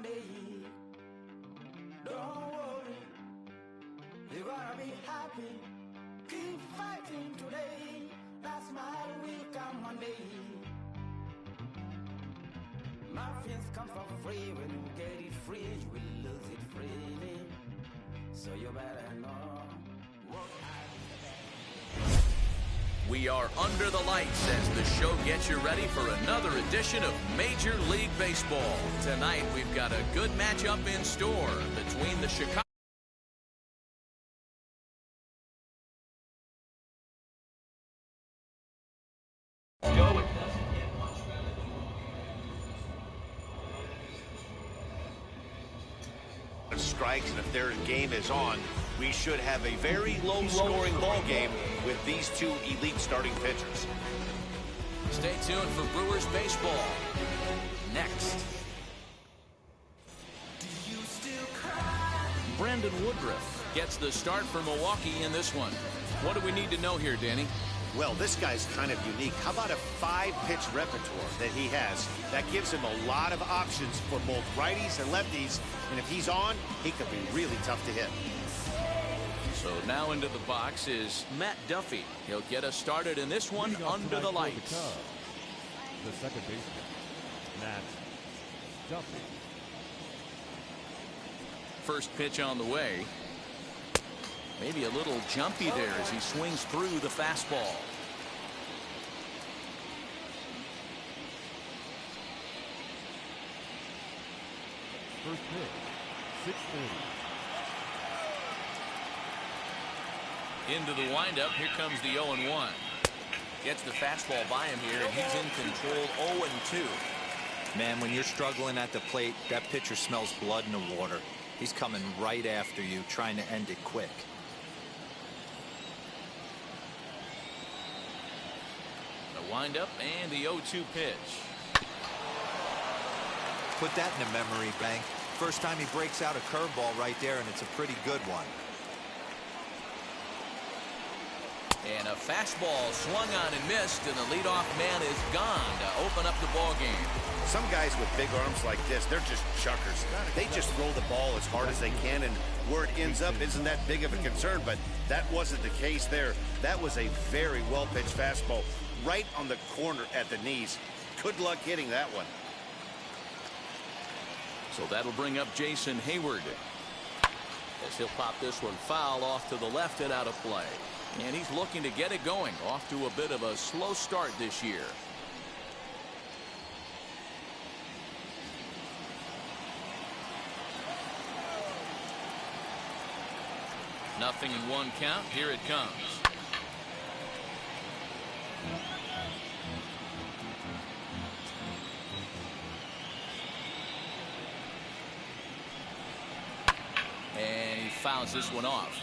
Monday. Don't worry, you're gonna be happy. Keep fighting today. That smile will come Monday. Muffins come for free. When you get it free, you will lose it freely. So you better know what We are under the lights as the show gets you ready for another edition of Major League Baseball. Tonight, we've got a good matchup in store between the Chicago strikes, and if their game is on, we should have a very low-scoring ball game with these two elite starting pitchers. Stay tuned for Brewers baseball. Next. Brandon Woodruff gets the start for Milwaukee in this one. What do we need to know here, Danny? Well, this guy's kind of unique. How about a 5-pitch repertoire that he has? That gives him a lot of options for both righties and lefties, and if he's on, he could be really tough to hit. So now into the box is Matt Duffy. He'll get us started in this one under the lights. The second baseman, Matt Duffy. First pitch on the way. Maybe a little jumpy there as he swings through the fastball. First pitch, 6-30. Into the windup. Here comes the 0-1. Gets the fastball by him here, and he's in control 0-2. Man, when you're struggling at the plate, that pitcher smells blood in the water. He's coming right after you, trying to end it quick. The windup and the 0-2 pitch. Put that in the memory bank. First time he breaks out a curveball right there, and it's a pretty good one. And a fastball swung on and missed, and the leadoff man is gone to open up the ball game. Some guys with big arms like this, they're just chuckers. They just throw the ball as hard as they can, and where it ends up isn't that big of a concern, but that wasn't the case there. That was a very well-pitched fastball right on the corner at the knees. Good luck hitting that one. So that'll bring up Jason Hayward, as he'll pop this one foul off to the left and out of play. And he's looking to get it going, off to a bit of a slow start this year. Nothing in one count. Here it comes. And he fouls this one off.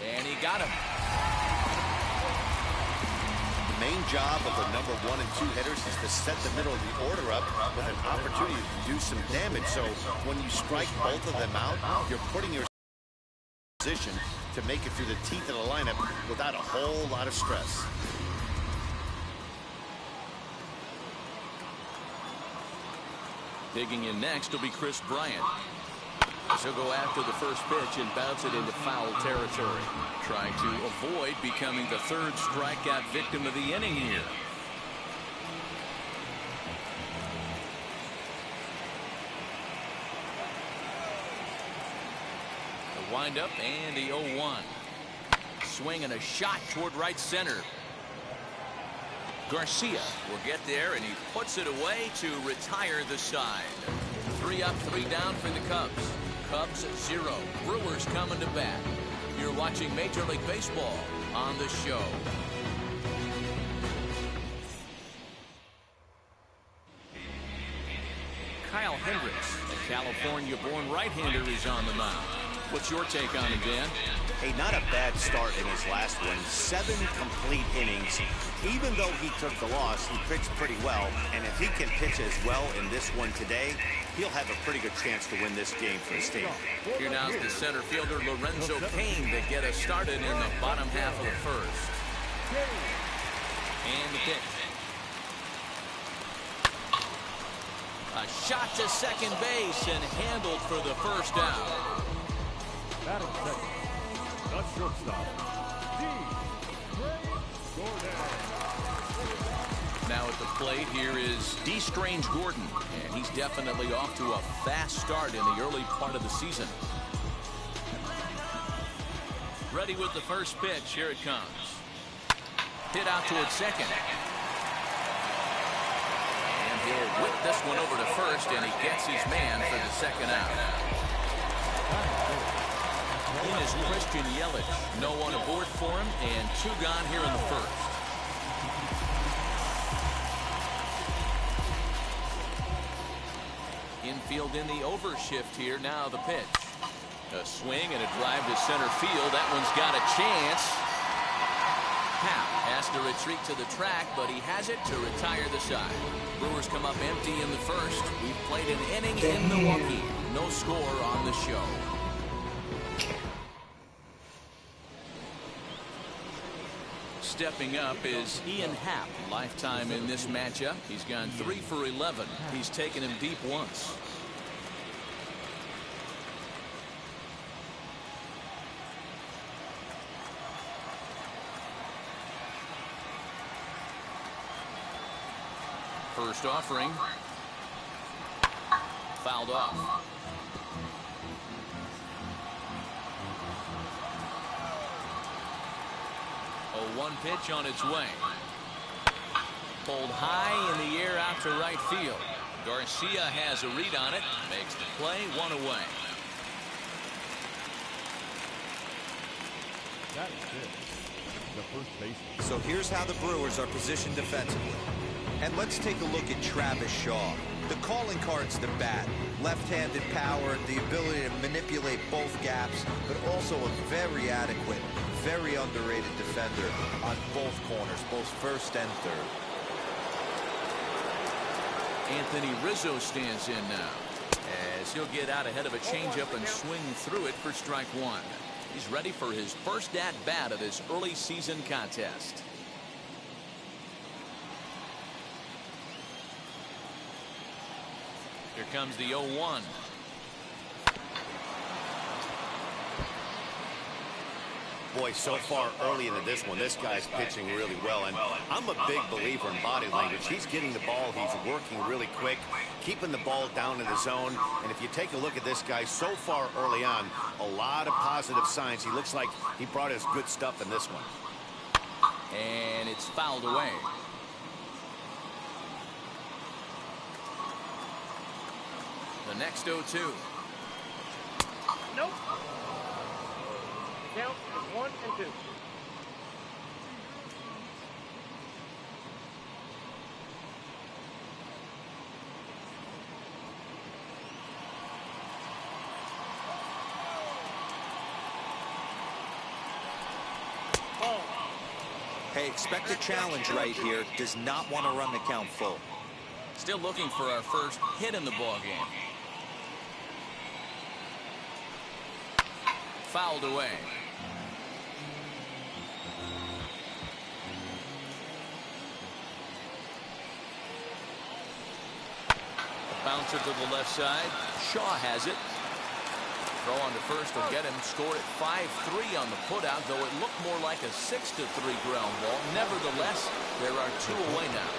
And he got him. The main job of the number 1 and 2 hitters is to set the middle of the order up with an opportunity to do some damage. So when you strike both of them out, you're putting your position to make it through the teeth of the lineup without a whole lot of stress. Digging in next will be Chris Bryant. He'll go after the first pitch and bounce it into foul territory, trying to avoid becoming the third strikeout victim of the inning here. The windup and the 0-1. Swing and a shot toward right center. Garcia will get there, and he puts it away to retire the side. 3 up, 3 down for the Cubs. Cubs 0. Brewers coming to bat. You're watching Major League Baseball on the show. Kyle Hendricks, a California-born right-hander, is on the mound. What's your take on him, Dan? Hey, not a bad start in his last one. 7 complete innings. Even though he took the loss, he pitched pretty well. And if he can pitch as well in this one today, he'll have a pretty good chance to win this game for the state. Here now's the center fielder Lorenzo Cain to get us started in the bottom half of the first. And the pitch. A shot to second base and handled for the first out. Batting second, the shortstop, Now at the plate, here is D. Strange Gordon, and he's definitely off to a fast start in the early part of the season. Ready with the first pitch. Here it comes. Hit out towards second. And he'll whip this one over to first, and he gets his man for the second out. In is Christian Yelich. No one aboard for him, and 2 gone here in the first. Infield in the overshift here. Now the pitch. A swing and a drive to center field. That one's got a chance. Happ has to retreat to the track, but he has it to retire the side. Brewers come up empty in the first. We've played an inning in Milwaukee. No score on the show. Stepping up is Ian Happ. Lifetime in this matchup. He's gone 3 for 11. He's taken him deep once. First offering. Fouled off. A 1 pitch on its way. Pulled high in the air out to right field. Garcia has a read on it. Makes the play. 1 away. That is it. The first baseman. So here's how the Brewers are positioned defensively. And let's take a look at Travis Shaw. The calling card's the bat. Left-handed power, the ability to manipulate both gaps, but also a very adequate, very underrated defender on both corners, both first and third. Anthony Rizzo stands in now, as he'll get out ahead of a changeup and swing through it for strike 1. He's ready for his first at-bat of this early season contest. Here comes the 0-1. Boy, so far early into this one, this guy's pitching really well. And I'm a big believer in body language. He's getting the ball. He's working really quick, keeping the ball down in the zone. And if you take a look at this guy so far early on, a lot of positive signs. He looks like he brought his good stuff in this one. And it's fouled away. The next 0-2. Nope. Count is 1 and 2. Hey, expect a challenge right here. Does not want to run the count full. Still looking for our first hit in the ball game. Fouled away. A bouncer to the left side. Shaw has it. Throw on to first will get him. Scored at 5-3 on the putout, though it looked more like a 6-3 ground ball. Nevertheless, there are 2 away now.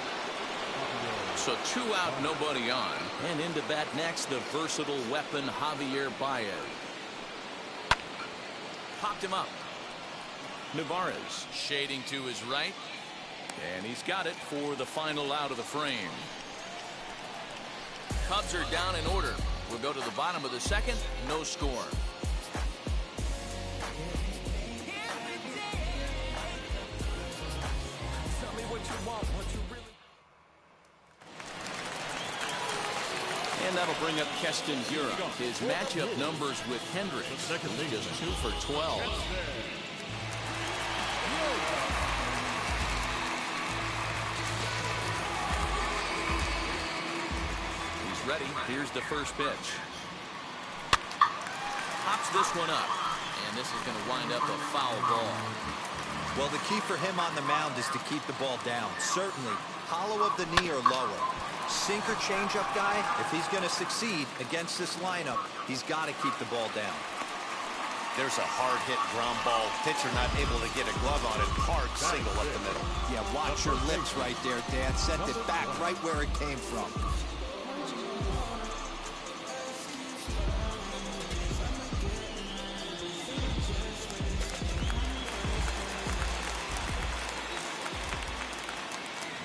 So 2 out, nobody on. And into bat next, the versatile weapon, Javier Baez. Popped him up. Navarez shading to his right. And he's got it for the final out of the frame. Cubs are down in order. We'll go to the bottom of the second. No score. And that'll bring up Keston Hiura. His matchup numbers with Hendricks. Just 2 for 12. He's ready. Here's the first pitch. Pops this one up. And this is going to wind up a foul ball. Well, the key for him on the mound is to keep the ball down. Certainly, hollow of the knee or lower. Sinker changeup guy, if he's going to succeed against this lineup, he's got to keep the ball down. There's a hard hit ground ball. Pitcher not able to get a glove on it. Hard single up the middle. Yeah, watch your lips right there, Dan. Sent it back right where it came from.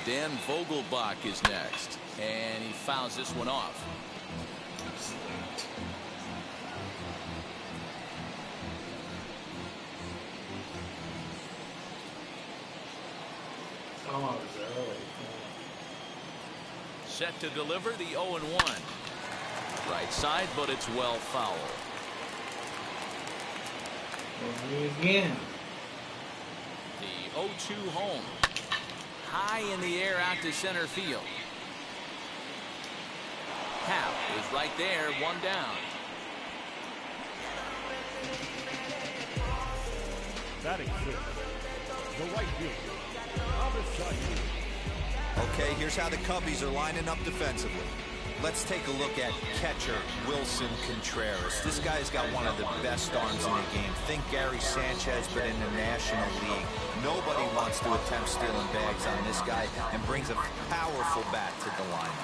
Dan Vogelbach is next, and he fouls this one off. Oh, it was early. Set to deliver the 0-1. Right side, but it's well foul. Again. The 0-2 home. High in the air out to center field. Hap is right there, one down. Batting sixth, the right fielder, LonelyStar007's. Okay, here's how the Cubbies are lining up defensively. Let's take a look at catcher Wilson Contreras. This guy's got one of the best arms in the game. Think Gary Sanchez, but in the National League. Nobody wants to attempt stealing bags on this guy, and brings a powerful bat to the line.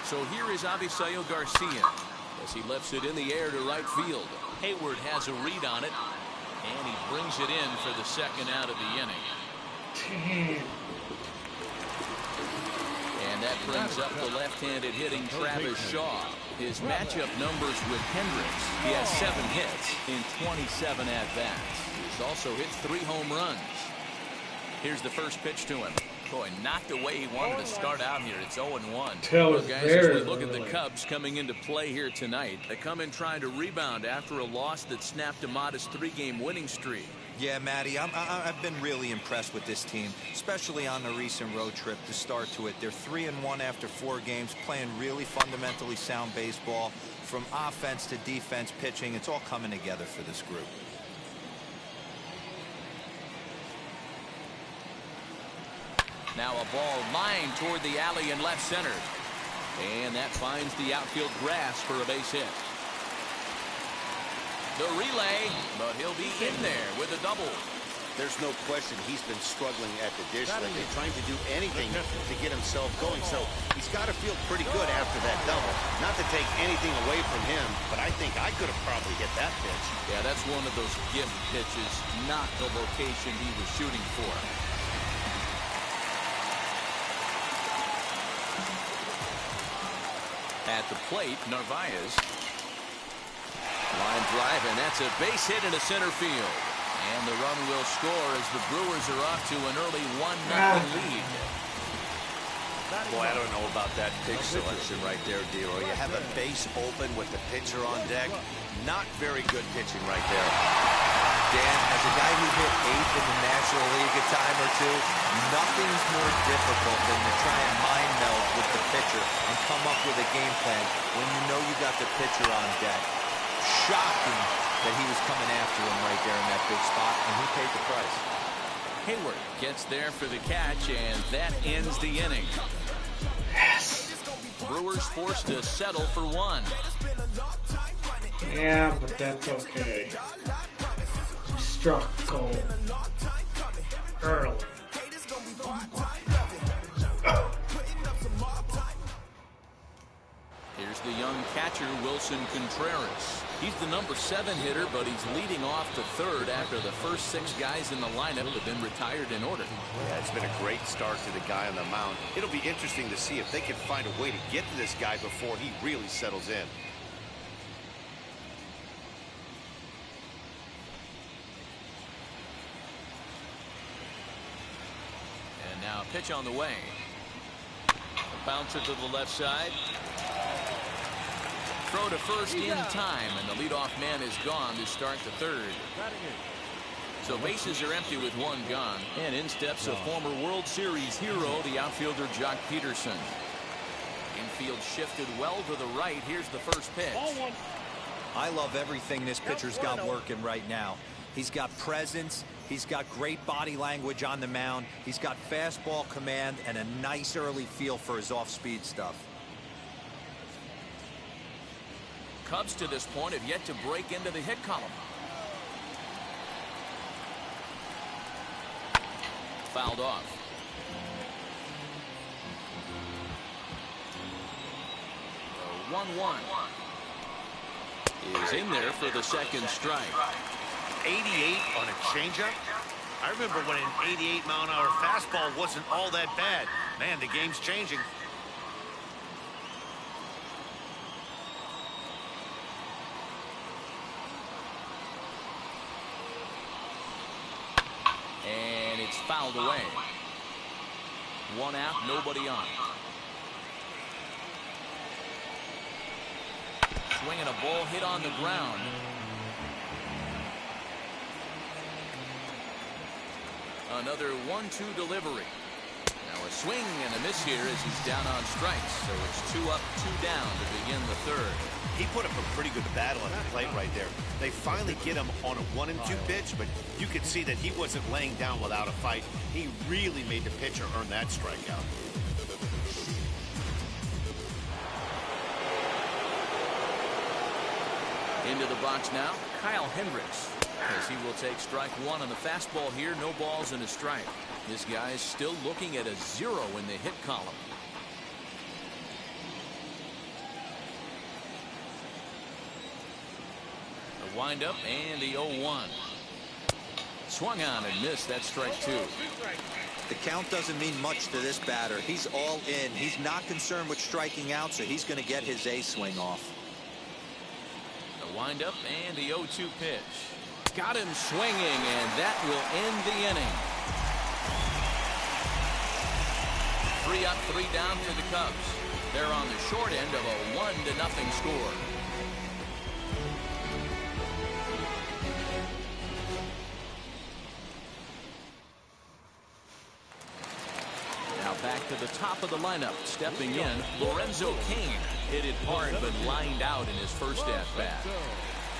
So here is Avisail Garcia as he lifts it in the air to right field. Hayward has a read on it, and he brings it in for the second out of the inning. Damn. And that brings up the left-handed hitting Travis Shaw. His matchup numbers with Hendricks. He has 7 hits in 27 at-bats. He's also hit 3 home runs. Here's the first pitch to him. Boy, not the way he wanted to start out here. It's 0-1. Well, guys, as we look at the Cubs coming into play here tonight, they come in trying to rebound after a loss that snapped a modest 3-game winning streak. Yeah, Matty, I've been really impressed with this team, especially on the recent road trip to start to it. They're 3-1 after 4 games, playing really fundamentally sound baseball. From offense to defense, pitching, it's all coming together for this group. Now a ball lined toward the alley in left center. And that finds the outfield grass for a base hit. The relay, but he'll be in there with a double. There's no question he's been struggling at the dish leg and trying to do anything to get himself going. So he's got to feel pretty good after that double. Not to take anything away from him, but I think I could have probably hit that pitch. Yeah, that's one of those gift pitches, not the location he was shooting for. At the plate, Narvaez. Line drive, and that's a base hit into center field. And the run will score as the Brewers are off to an early 1-0 lead. Boy, I don't know about that pitch selection right there, D-Roy. You have a base open with the pitcher on deck. Not very good pitching right there. Dan, as a guy who hit 8th in the National League a time or two, nothing's more difficult than to try and mind meld with the pitcher and come up with a game plan when you know you got the pitcher on deck. Shocking that he was coming after him right there in that big spot, and he paid the price. Hayward gets there for the catch, and that ends the inning. Yes. Brewers forced to settle for 1. Yeah, but that's okay. We struck gold early. Here's the young catcher, Wilson Contreras. He's the number 7 hitter, but he's leading off to 3rd after the first 6 guys in the lineup have been retired in order. Yeah, it's been a great start to the guy on the mound. It'll be interesting to see if they can find a way to get to this guy before he really settles in. And now pitch on the way. A bouncer to the left side. Throw to first in time, and the leadoff man is gone to start the 3rd. So bases are empty with 1 gone, and in steps a former World Series hero, the outfielder Jock Peterson. Infield shifted well to the right. Here's the first pitch. I love everything this pitcher's got working right now. He's got presence. He's got great body language on the mound. He's got fastball command and a nice early feel for his off-speed stuff. Cubs to this point have yet to break into the hit column. Fouled off. 1-1 is in there for the second strike. 88 on a changeup? I remember when an 88-mile-an-hour fastball wasn't all that bad. Man, the game's changing. And it's fouled away. One out, nobody on. Swinging a ball hit on the ground. Another 1-2 delivery. Now a swing and a miss here as he's down on strikes. So it's 2 up, 2 down to begin the third. He put up a pretty good battle at the plate right there. They finally get him on a 1-2 pitch, but you could see that he wasn't laying down without a fight. He really made the pitcher earn that strikeout. Into the box now, Kyle Hendricks, as he will take strike one on the fastball here. No balls and a strike. This guy is still looking at a 0 in the hit column. The windup and the 0-1. Swung on and missed. That's strike 2. The count doesn't mean much to this batter. He's all in. He's not concerned with striking out, so he's going to get his A swing off. Wind up and the 0-2 pitch. Got him swinging, and that will end the inning. 3 up, 3 down for the Cubs. They're on the short end of a 1-0 score. Now back to the top of the lineup. Stepping in, Lorenzo Cain. Hit it hard, but lined out in his first at-bat.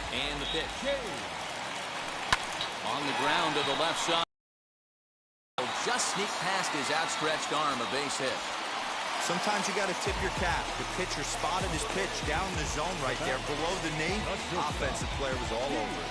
And the pitch. On the ground to the left side. Just sneak past his outstretched arm, a base hit. Sometimes you got to tip your cap. The pitcher spotted his pitch down the zone right there below the knee. Offensive player was all over it.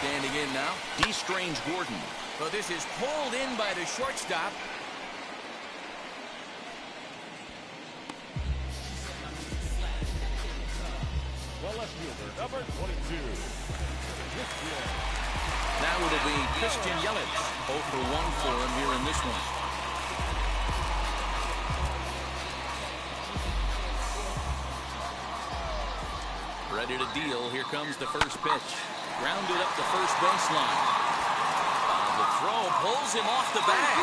Standing in now, D. Strange Gordon. But this is pulled in by the shortstop. The left fielder, number 22. Now it'll be Christian Yelich. 0 for 1 for him here in this one. Ready to deal. Here comes the first pitch. Grounded up the first baseline. The throw pulls him off the bag.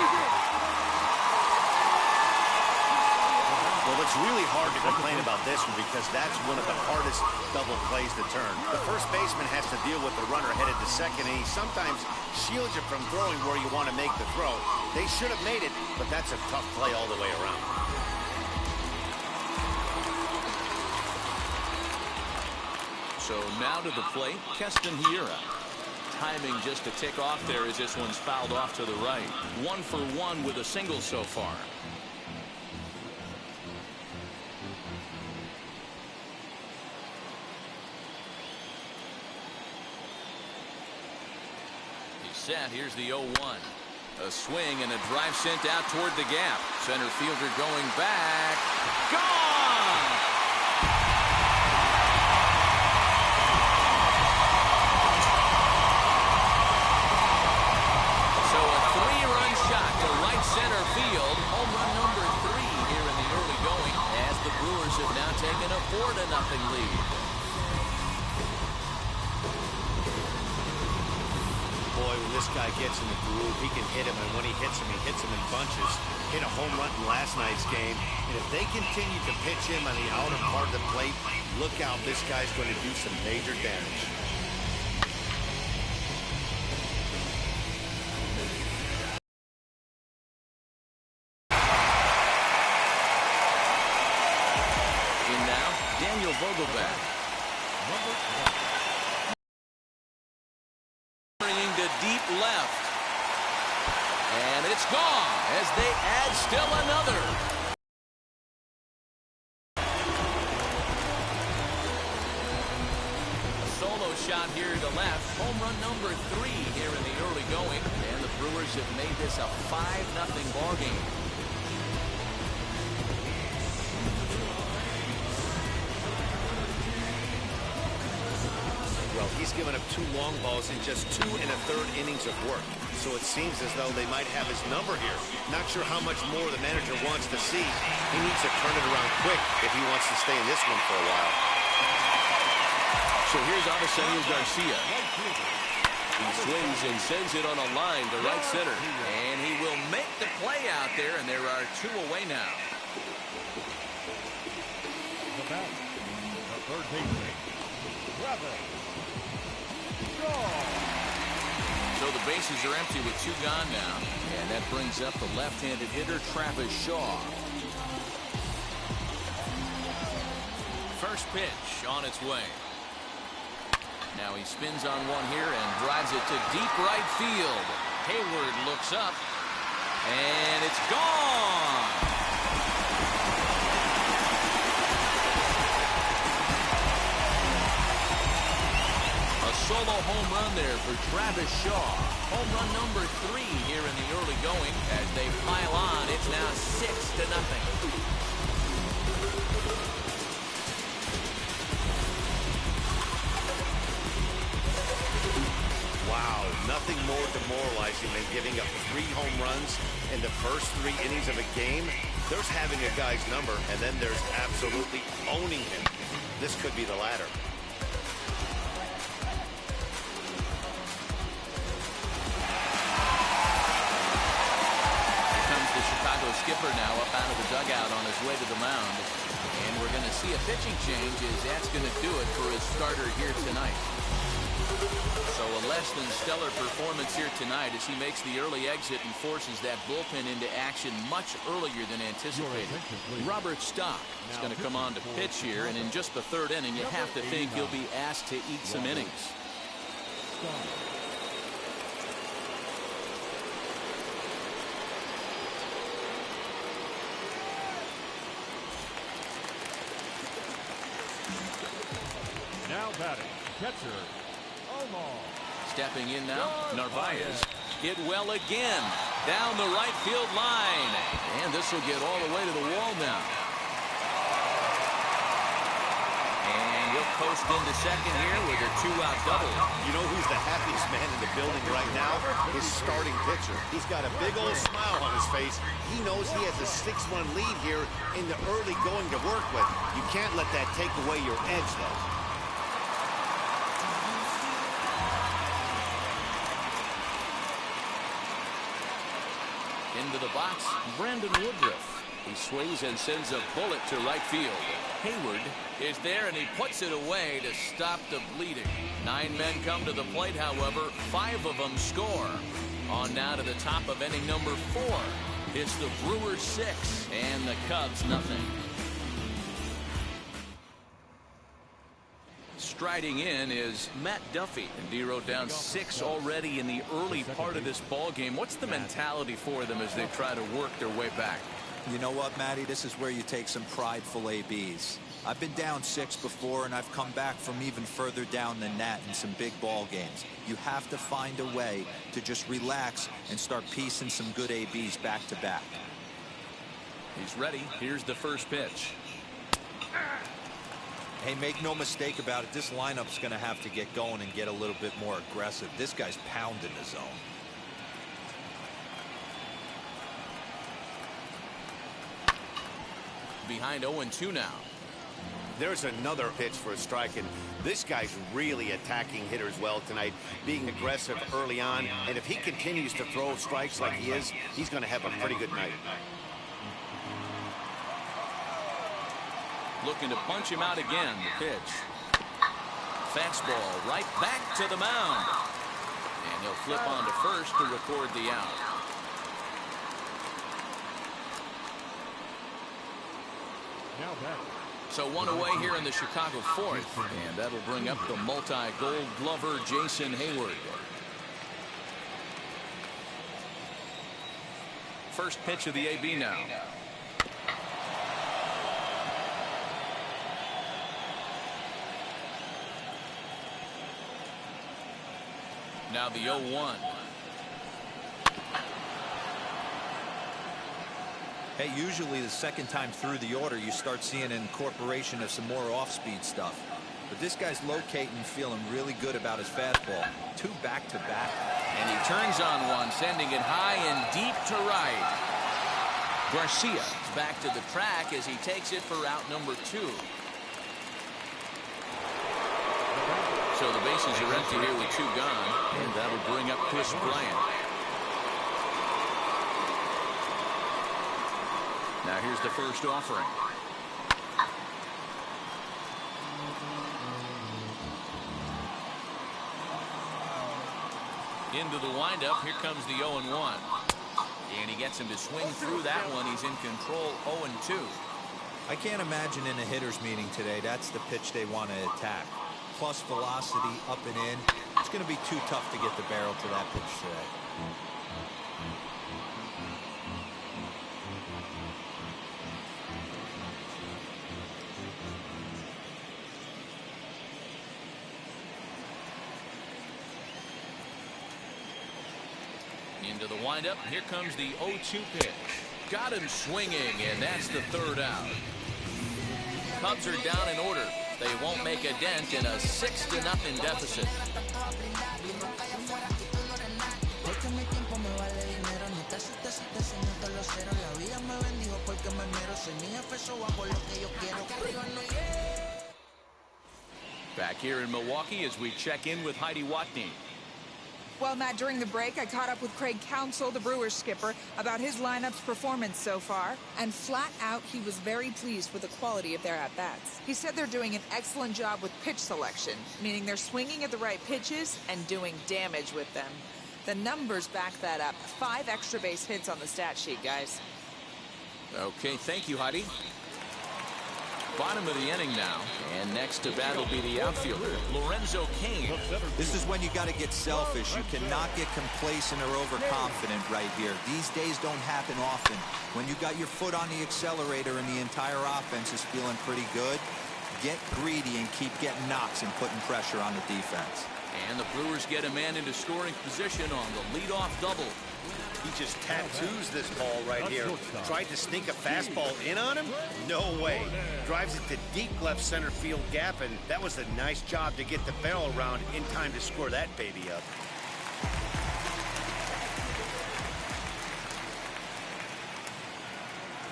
Well, it's really hard to complain about this one because that's one of the hardest double plays to turn. The first baseman has to deal with the runner headed to second, and he sometimes shields you from throwing where you want to make the throw. They should have made it, but that's a tough play all the way around. So now to the plate, Keston Hiura. Timing just to tick off there as this one's fouled off to the right. 1 for 1 with a single so far. He's set. Here's the 0-1. A swing and a drive sent out toward the gap. Center fielder going back. Gone! Center field, home run number 3 here in the early going, as the Brewers have now taken a 4-0 lead. Boy, when this guy gets in the groove, he can hit him, and when he hits him in bunches. Hit a home run in last night's game, and if they continue to pitch him on the outer part of the plate, look out, this guy's going to do some major damage. Vogelback. Bringing to deep left. And it's gone as they add still another. A solo shot here to left. Home run number 3 here in the early going. And the Brewers have made this a 5-0 ball game. Well, he's given up 2 long balls in just 2 1/3 innings of work. So it seems as though they might have his number here. Not sure how much more the manager wants to see. He needs to turn it around quick if he wants to stay in this one for a while. So here's Avisario Garcia. He swings and sends it on a line to right center. And he will make the play out there, and there are 2 away now. The batter, the third baseman, So the bases are empty with 2 gone now. And that brings up the left-handed hitter, Travis Shaw. First pitch on its way. Now he spins on one here and drives it to deep right field. Hayward looks up, and it's gone. A solo home run there for Travis Shaw. Home run number 3 here in the early going. As they pile on, it's now 6-0. Wow, nothing more demoralizing than giving up 3 home runs in the first 3 innings of a game. There's having a guy's number, and then there's absolutely owning him. This could be the latter. Skipper now up out of the dugout on his way to the mound. And we're going to see a pitching change as that's going to do it for his starter here tonight. So a less than stellar performance here tonight as he makes the early exit and forces that bullpen into action much earlier than anticipated. Robert Stock is going to come on to pitch here, and in just the 3rd inning you have to think he'll be asked to eat some innings. Now batting, catcher, Omar. Stepping in now, Narvaez. Hit well again. Down the right field line. And this will get all the way to the wall now. And he'll coast into second here with a 2-out double. You know who's the happiest man in the building right now? His starting pitcher. He's got a big old smile on his face. He knows he has a 6-1 lead here in the early going to work with. You can't let that take away your edge, though. Into the box, Brandon Woodruff. He swings and sends a bullet to right field. Hayward is there, and he puts it away to stop the bleeding. 9 men come to the plate, however. 5 of them score. On now to the top of inning number 4. It's the Brewers 6 and the Cubs nothing. Striding in is Matt Duffy. And Dero down 6 already in the early part of this ball game. What's the mentality for them as they try to work their way back? You know what, Matty? This is where you take some prideful ABs. I've been down 6 before, and I've come back from even further down than that in some big ball games. You have to find a way to just relax and start piecing some good ABs back to back. He's ready. Here's the first pitch. Hey, make no mistake about it. This lineup's going to have to get going and get a little bit more aggressive. This guy's pounding the zone. Behind 0-2 now. There's another pitch for a strike, and this guy's really attacking hitters well tonight, being aggressive early on, and if he continues to throw strikes like he is, he's going to have a pretty good night. Looking to punch him out again. The pitch. Fastball right back to the mound. And he'll flip on to first to record the out. Now back, So one away here in the Chicago fourth, and that'll bring up the multi-gold glover Jason Hayward. First pitch of the AB now. Now the 0-1. Hey, usually the second time through the order, you start seeing an incorporation of some more off-speed stuff. But this guy's locating, feeling really good about his fastball. 2 back-to-back. And he turns on one, sending it high and deep to right. Garcia is back to the track as he takes it for out number 2. So the bases are empty here with 2 gone, and that'll bring up Chris Bryant. Now here's the first offering. Into the windup, here comes the 0-1. And he gets him to swing through that one. He's in control, 0-2. I can't imagine in a hitter's meeting today, that's the pitch they want to attack. Plus velocity, up and in. It's going to be too tough to get the barrel to that pitch today. Into the windup. Here comes the 0-2 pitch. Got him swinging, and that's the 3rd out. Cubs are down in order. They won't make a dent in a 6-0 deficit. Back here in Milwaukee as we check in with Heidi Watney. Well, Matt, during the break, I caught up with Craig Counsell, the Brewers skipper, about his lineup's performance so far. And flat out, he was very pleased with the quality of their at-bats. He said they're doing an excellent job with pitch selection, meaning they're swinging at the right pitches and doing damage with them. The numbers back that up. 5 extra base hits on the stat sheet, guys. Okay, thank you, Heidi. Bottom of the inning now, and next to bat will be the outfielder, Lorenzo Cain. This is when you got to get selfish. You cannot get complacent or overconfident right here. These days don't happen often. When you got your foot on the accelerator and the entire offense is feeling pretty good, get greedy and keep getting knocks and putting pressure on the defense. And the Brewers get a man into scoring position on the leadoff double. He just tattoos this ball right here. Tried to sneak a fastball in on him? No way. Drives it to deep left center field gap, and that was a nice job to get the barrel around in time to score that baby up.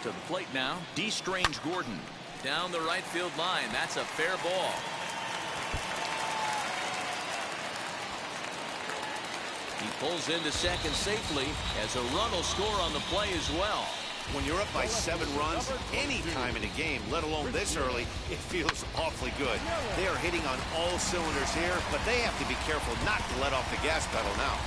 To the plate now, D. Strange Gordon. Down the right field line. That's a fair ball. He pulls into second safely as a run will score on the play as well. When you're up by 7 runs, any time in a game, let alone this early, it feels awfully good. They are hitting on all cylinders here, but they have to be careful not to let off the gas pedal now.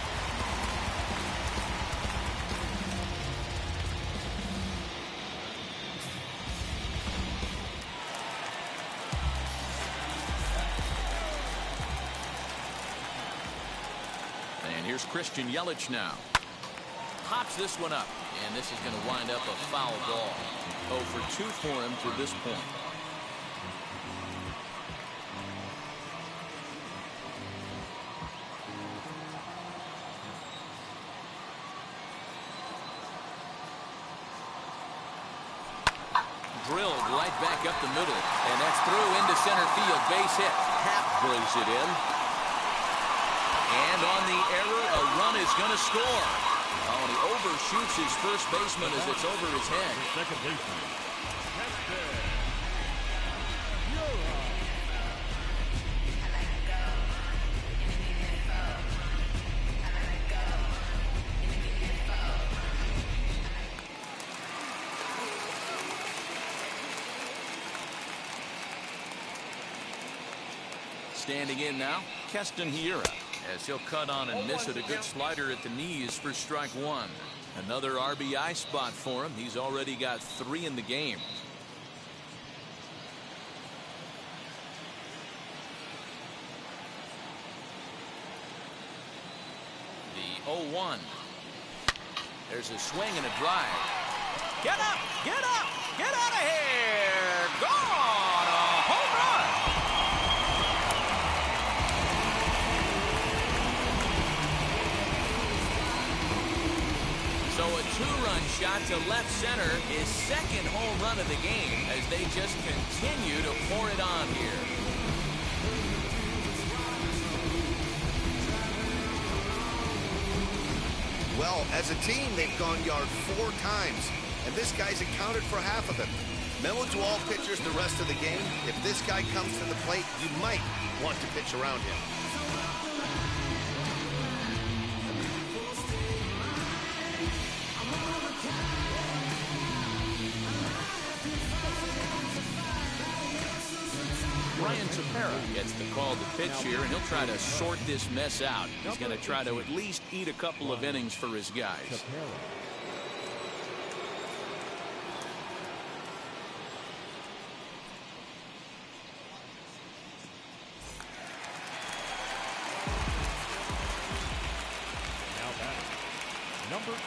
Here's Christian Yelich now. Pops this one up, and this is going to wind up a foul ball. 0 for 2 for him to this point. Drilled right back up the middle, and that's through into center field. Base hit. Happ brings it in. And on the error, a run is going to score. Oh, and he overshoots his first baseman as it's over his head. Second baseman. Standing in now, Keston Hiura, as he'll cut on and miss it. A good slider at the knees for strike 1. Another RBI spot for him. He's already got 3 in the game. 0-1. There's a swing and a drive. Get up! Get up! Get out of here! Gone! A home run! So a two-run shot to left center, his second home run of the game, as they just continue to pour it on here. Well, as a team, they've gone yard 4 times, and this guy's accounted for half of them. Memo to all pitchers the rest of the game. If this guy comes to the plate, you might want to pitch around him. Ryan Tepera gets the call to pitch here, and he'll try to sort this mess out. He's going to try to at least eat a couple of innings for his guys. Number 20.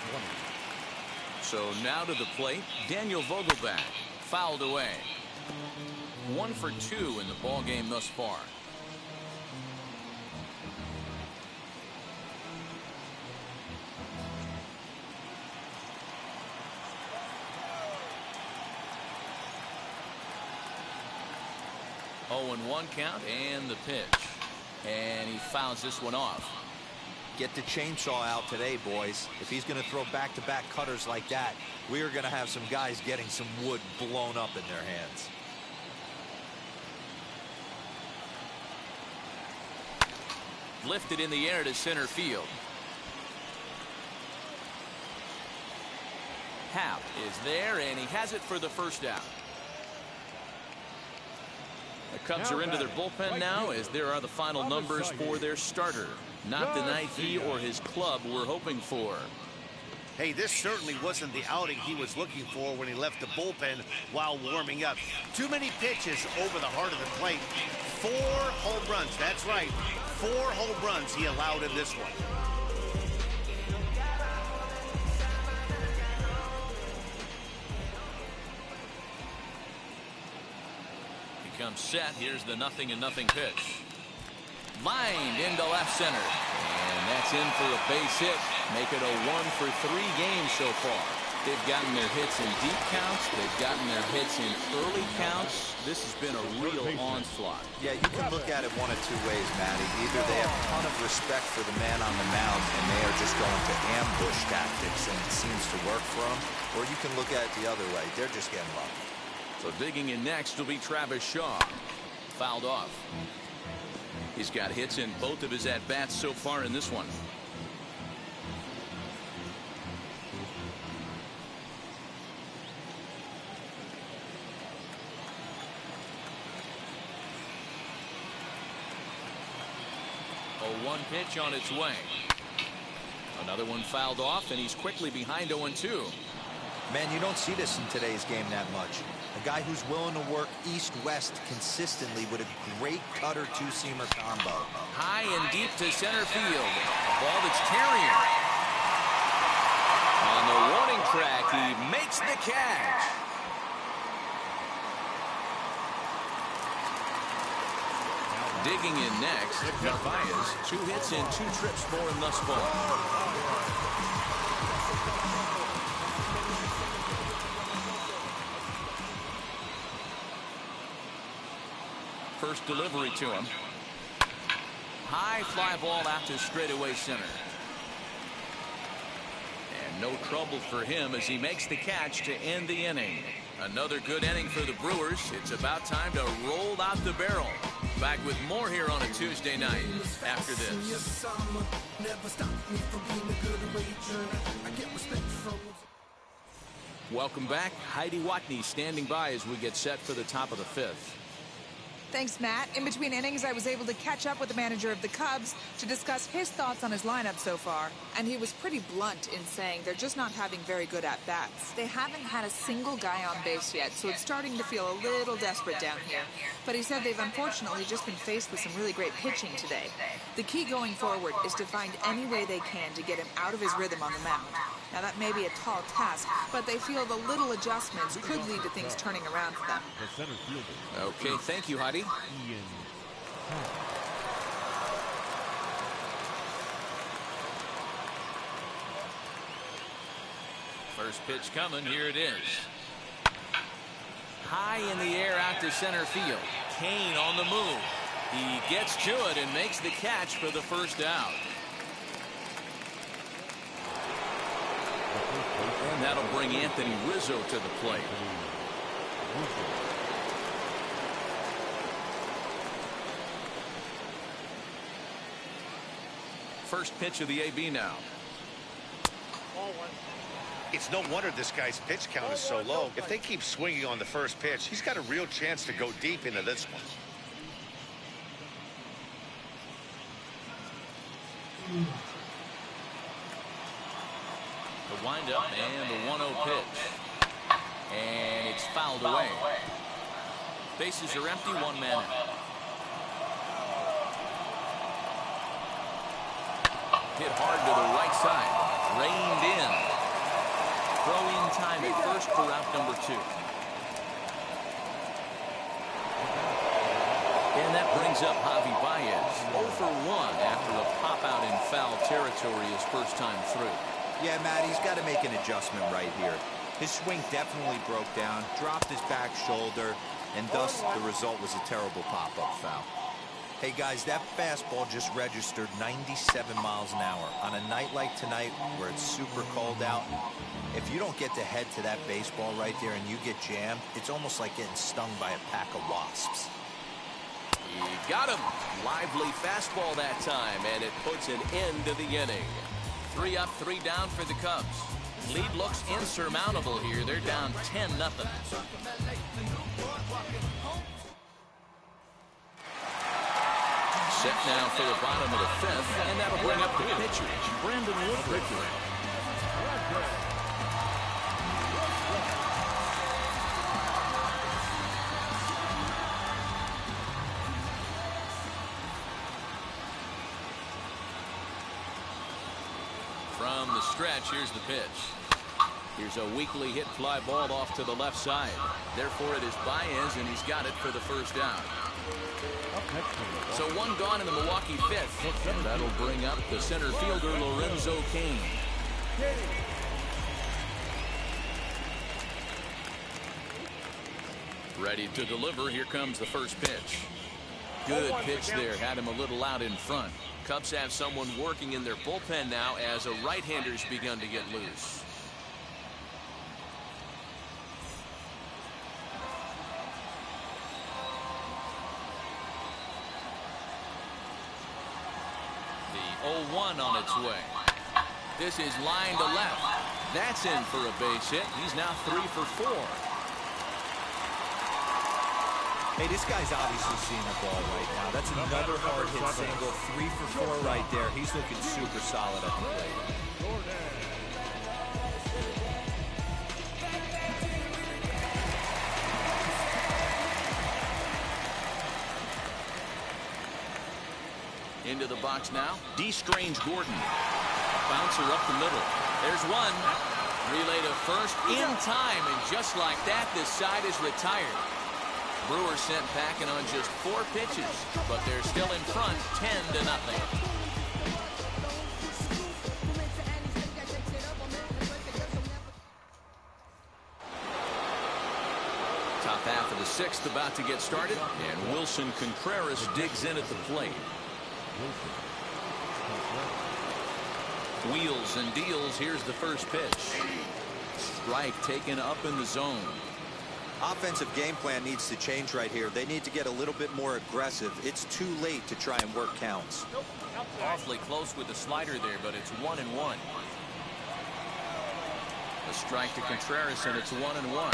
So now to the plate, Daniel Vogelbach, fouled away. 1 for 2 in the ball game thus far. Oh, and 1 count and the pitch, and he fouls this one off. Get the chainsaw out today, boys. If he's going to throw back-to-back cutters like that, we are going to have some guys getting some wood blown up in their hands. Lifted in the air to center field. Happ is there, and he has it for the first out. The Cubs are into their bullpen now, as there are the final numbers for their starter. Not the night he or his club were hoping for. Hey, this certainly wasn't the outing he was looking for when he left the bullpen while warming up. Too many pitches over the heart of the plate. 4 home runs, that's right. 4 home runs he allowed in this one. He comes set. Here's the 0-0 pitch. Lined into left center. And that's in for a base hit. Make it a 1 for 3 games so far. They've gotten their hits in deep counts. They've gotten their hits in early counts. This has been a real onslaught. Yeah, you can look at it one of 2 ways, Matty. Either they have a ton of respect for the man on the mound and they are just going to ambush tactics and it seems to work for them, or you can look at it the other way. They're just getting lucky. So digging in next will be Travis Shaw. Fouled off. He's got hits in both of his at-bats so far in this one. A 1 pitch on its way. Another one fouled off, and he's quickly behind 0-2. Man, you don't see this in today's game that much. A guy who's willing to work east-west consistently with a great cutter two-seamer combo. High and deep to center field. A ball that's carrying. On the warning track, he makes the catch. Digging in next, Narvaez. 2 hits and 2 trips for him thus far. First delivery to him. High fly ball out to straightaway center. And no trouble for him as he makes the catch to end the inning. Another good inning for the Brewers. It's about time to roll out the barrel. Back with more here on a Tuesday night after this. Welcome back. Heidi Watney standing by as we get set for the top of the 5th. Thanks, Matt. In between innings, I was able to catch up with the manager of the Cubs to discuss his thoughts on his lineup so far. And he was pretty blunt in saying they're just not having very good at-bats. They haven't had a single guy on base yet, so it's starting to feel a little desperate down here. But he said they've unfortunately just been faced with some really great pitching today. The key going forward is to find any way they can to get him out of his rhythm on the mound. Now, that may be a tall task, but they feel the little adjustments could lead to things turning around for them. The center fielder. Okay, thank you, Heidi. Ian. First pitch coming. Here it is. High in the air out to center field. Kane on the move. He gets to it and makes the catch for the first out. And that'll bring Anthony Rizzo to the plate. First pitch of the AB now. It's no wonder this guy's pitch count is so low. If they keep swinging on the first pitch, he's got a real chance to go deep into this one. The windup and the 1-0 pitch. And it's fouled away. Bases are empty, one man out. Hit hard to the right side. Reined in. Throw-in time at first for out number 2. And that brings up Javi Baez. 0 for 1 after a pop-out in foul territory his first time through. Yeah, Matt, he's got to make an adjustment right here. His swing definitely broke down, dropped his back shoulder, and thus the result was a terrible pop-up foul. Hey, guys, that fastball just registered 97 miles an hour. On a night like tonight where it's super cold out, if you don't get to head to that baseball right there and you get jammed, it's almost like getting stung by a pack of wasps. He got him. Lively fastball that time, and it puts an end to the inning. 3 up, 3 down for the Cubs. Lead looks insurmountable here. They're down 10-0. Set now for the bottom of the 5th, and that'll bring up the pitcher, Brandon Woodruff. From the stretch, here's the pitch. Here's a weakly hit fly ball off to the left side. Therefore, it is Baez, and he's got it for the first out. So 1 gone in the Milwaukee 5th, and that'll bring up the center fielder, Lorenzo Kane. Ready to deliver. Here comes the first pitch. Good pitch there. Had him a little out in front. Cubs have someone working in their bullpen now as a right-hander's begun to get loose. The 0-1 on its way. This is line to left. That's in for a base hit. He's now 3 for 4. Hey, this guy's obviously seeing the ball right now. That's another hard hit single. 3 for 4 right there. He's looking super solid at the plate. Into the box now. D. Strange Gordon. Bouncer up the middle. There's one. Relay to first in time, and just like that, this side is retired. Brewers sent packing on just 4 pitches, but they're still in front, 10-0. Top half of the 6th about to get started, and Wilson Contreras digs in at the plate. Wheels and deals. Here's the first pitch. Strike taken up in the zone. Offensive game plan needs to change right here. They need to get a little bit more aggressive. It's too late to try and work counts. Awfully close with the slider there, but it's 1-1. A strike to Contreras, and it's 1-1.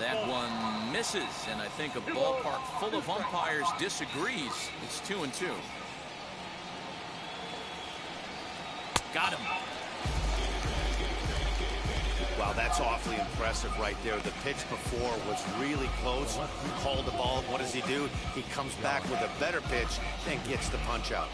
That one misses, and I think a ballpark full of umpires disagrees. It's 2-2. Got him. Wow, that's awfully impressive right there. The pitch before was really close. He called the ball. What does he do? He comes back with a better pitch and gets the punch out.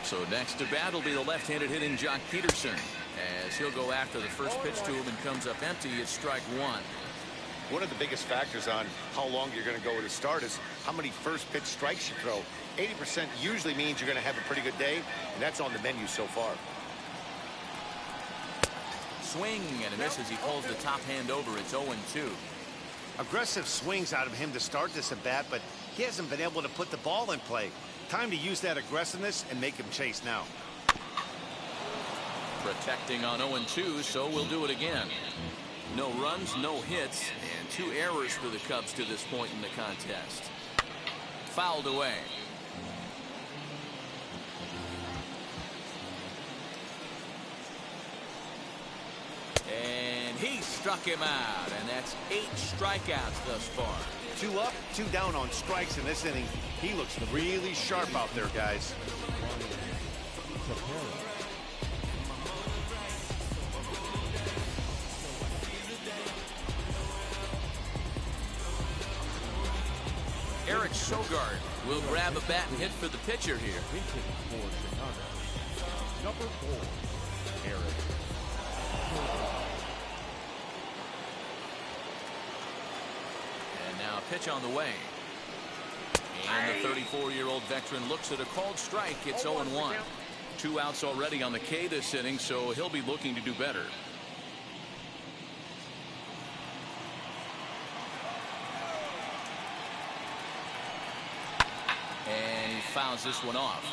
So next to bat will be the left-handed hitting Jock Peterson, as he'll go after the first pitch to him and comes up empty. It's strike one. One of the biggest factors on how long you're going to go with a start is how many first pitch strikes you throw. 80% usually means you're going to have a pretty good day, and that's on the menu so far. Swing and a miss as he pulls the top hand over. It's 0-2. Aggressive swings out of him to start this at bat, but he hasn't been able to put the ball in play. Time to use that aggressiveness and make him chase now. Protecting on 0-2, so we'll do it again. No runs, no hits, and 2 errors for the Cubs to this point in the contest. Fouled away. And he struck him out, and that's 8 strikeouts thus far. 2 up, 2 down on strikes in this inning. He looks really sharp out there, guys. Eric Sogard will grab a bat and hit for the pitcher here. Number 4, Eric. And now a pitch on the way. And the 34-year-old veteran looks at a called strike. It's 0-1. 2 outs already on the K this inning, so he'll be looking to do better. And he fouls this one off.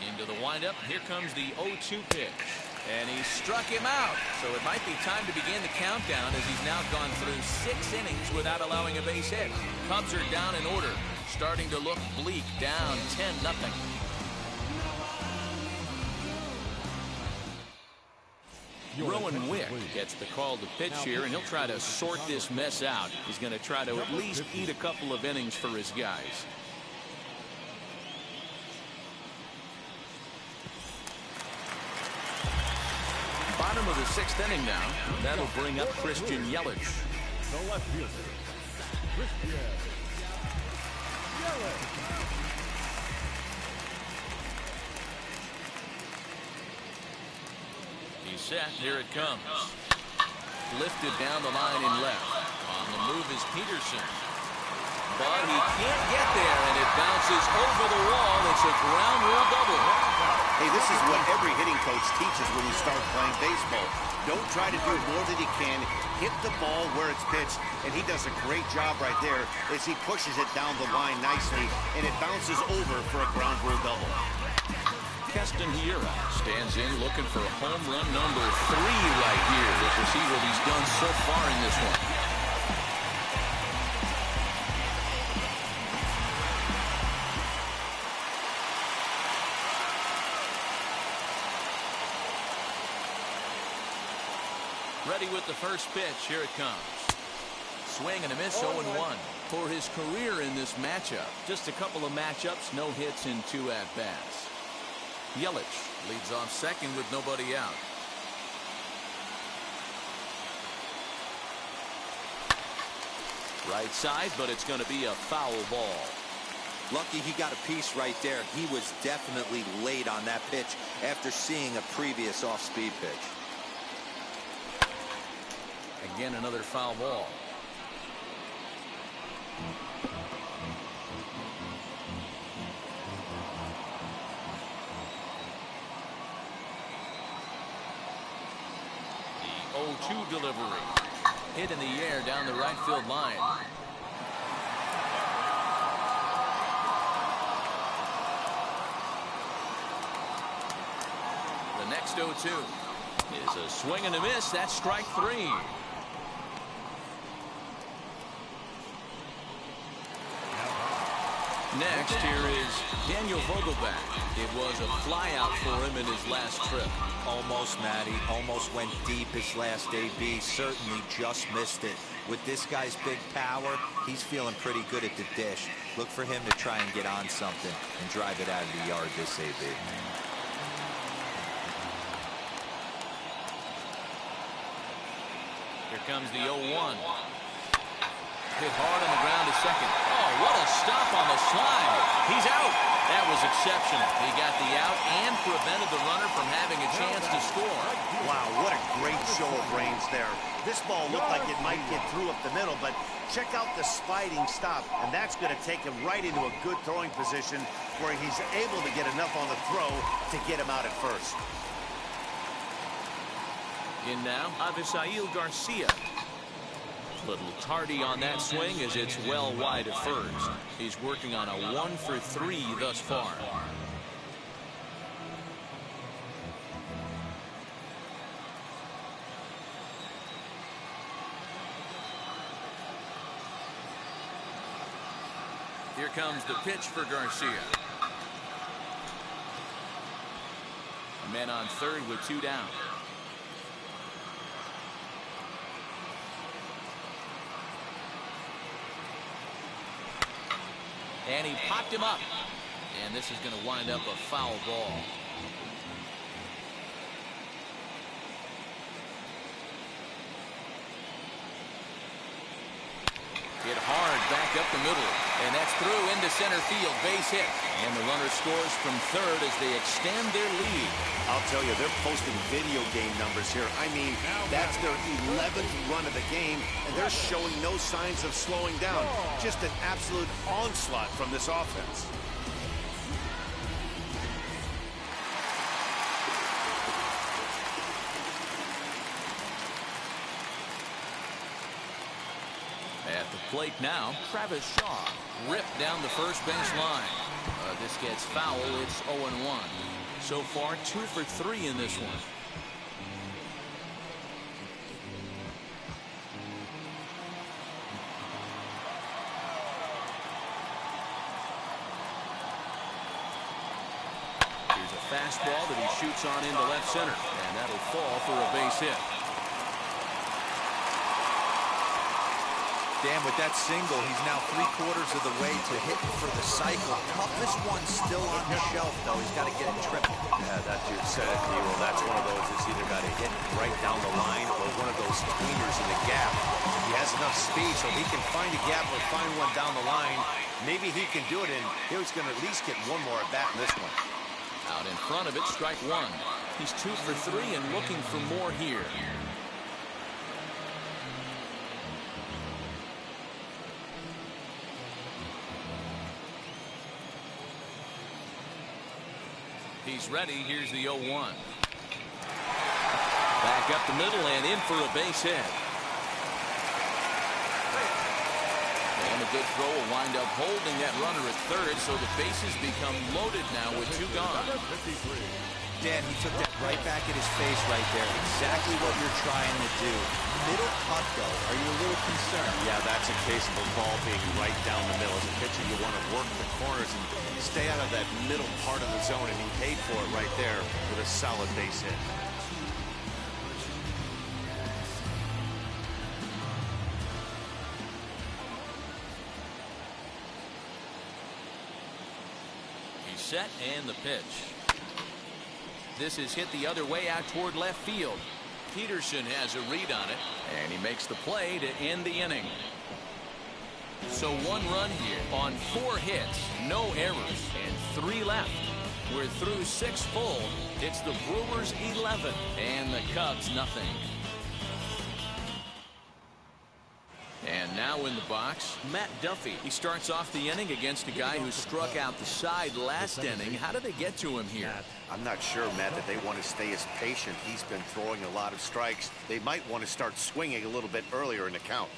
Into the windup. Here comes the 0-2 pitch. And he struck him out. So it might be time to begin the countdown, as he's now gone through 6 innings without allowing a base hit. Cubs are down in order. Starting to look bleak. Down 10-0. Rowan Wick gets the call to pitch here, and he'll try to sort this mess out. He's going to try to at least eat a couple of innings for his guys. Bottom of the 6th inning now. That'll bring up Christian Yelich. The left fielder, Christian Yelich. He's set. Here it comes. Lifted down the line in left. On the move is Peterson. But he can't get there, and it bounces over the wall. It's a ground rule double. Hey, this is what every hitting coach teaches when you start playing baseball. Don't try to do more than you can. Hit the ball where it's pitched, and he does a great job right there as he pushes it down the line nicely, and it bounces over for a ground rule double. Keston Hiura stands in looking for home run number 3 right here. To see what he's done so far in this one. Ready with the first pitch. Here it comes. Swing and a miss. 0-1 for his career in this matchup. Just a couple of matchups, no hits in 2 at-bats. Yelich leads off second with nobody out. Right side, but it's going to be a foul ball. Lucky he got a piece right there. He was definitely late on that pitch after seeing a previous off-speed pitch. Again, another foul ball. The 0-2 delivery. Hit in the air down the right field line. The next 0-2. Is a swing and a miss. That's strike 3. Next, here is Daniel Vogelback. It was a flyout for him in his last trip. Almost, Matty. Almost went deep his last AB. Certainly just missed it. With this guy's big power, he's feeling pretty good at the dish. Look for him to try and get on something and drive it out of the yard this AB. Here comes the 0-1. Hit hard on the ground to second. Oh, what a stop on the slide. He's out. That was exceptional. He got the out and prevented the runner from having a chance to score. Wow, what a great show of range there. This ball looked like it might get through up the middle, but check out the sliding stop, and that's going to take him right into a good throwing position where he's able to get enough on the throw to get him out at first. In now, Avisail Garcia. Little tardy on that swing as it's well wide of first. He's working on a 1 for 3 thus far. Here comes the pitch for Garcia. Men on third with 2 down. And he popped him up. And this is going to wind up a foul ball. Hit hard back up the middle. And that's through into center field. Base hit. And the runner scores from third as they extend their lead. I'll tell you, they're posting video game numbers here. I mean, that's their 11th run of the game, and they're showing no signs of slowing down. Just an absolute onslaught from this offense. At the plate now, Travis Shaw ripped down the first base line. This gets foul. It's 0-1. So far, 2 for 3 in this one. Here's a fastball that he shoots on into left center, and that'll fall for a base hit. Dan, with that single, he's now 3/4 of the way to hitting for the cycle. Toughest one still on the shelf, though. He's got to get it triple. Yeah, that dude said it, Nero. That's one of those that's either got to hit right down the line or one of those tweeners in the gap. He has enough speed, so he can find a gap or find one down the line. Maybe he can do it, and he's going to at least get one more at bat in this one. Out in front of it, strike 1. He's 2 for 3 and looking for more here. He's ready. Here's the 0-1. Back up the middle and in for a base hit. And a good throw will wind up holding that runner at third, so the bases become loaded now with 2 gone. Dan, he took that right back at his face right there. Exactly what you're trying to do. Middle cut, though. Are you a little concerned? Yeah, that's a case of a ball being right down the middle. As a pitcher, you want to work the corners and stay out of that middle part of the zone, and he paid for it right there with a solid base hit. He's set and the pitch. This is hit the other way out toward left field. Peterson has a read on it, and he makes the play to end the inning. So 1 run here on 4 hits, no errors, and 3 left. We're through 6 full. It's the Brewers 11 and the Cubs nothing. And now in the box, Matt Duffy. He starts off the inning against a guy who struck out the side last inning. How did they get to him here? I'm not sure, Matt, that they want to stay as patient. He's been throwing a lot of strikes. They might want to start swinging a little bit earlier in the count.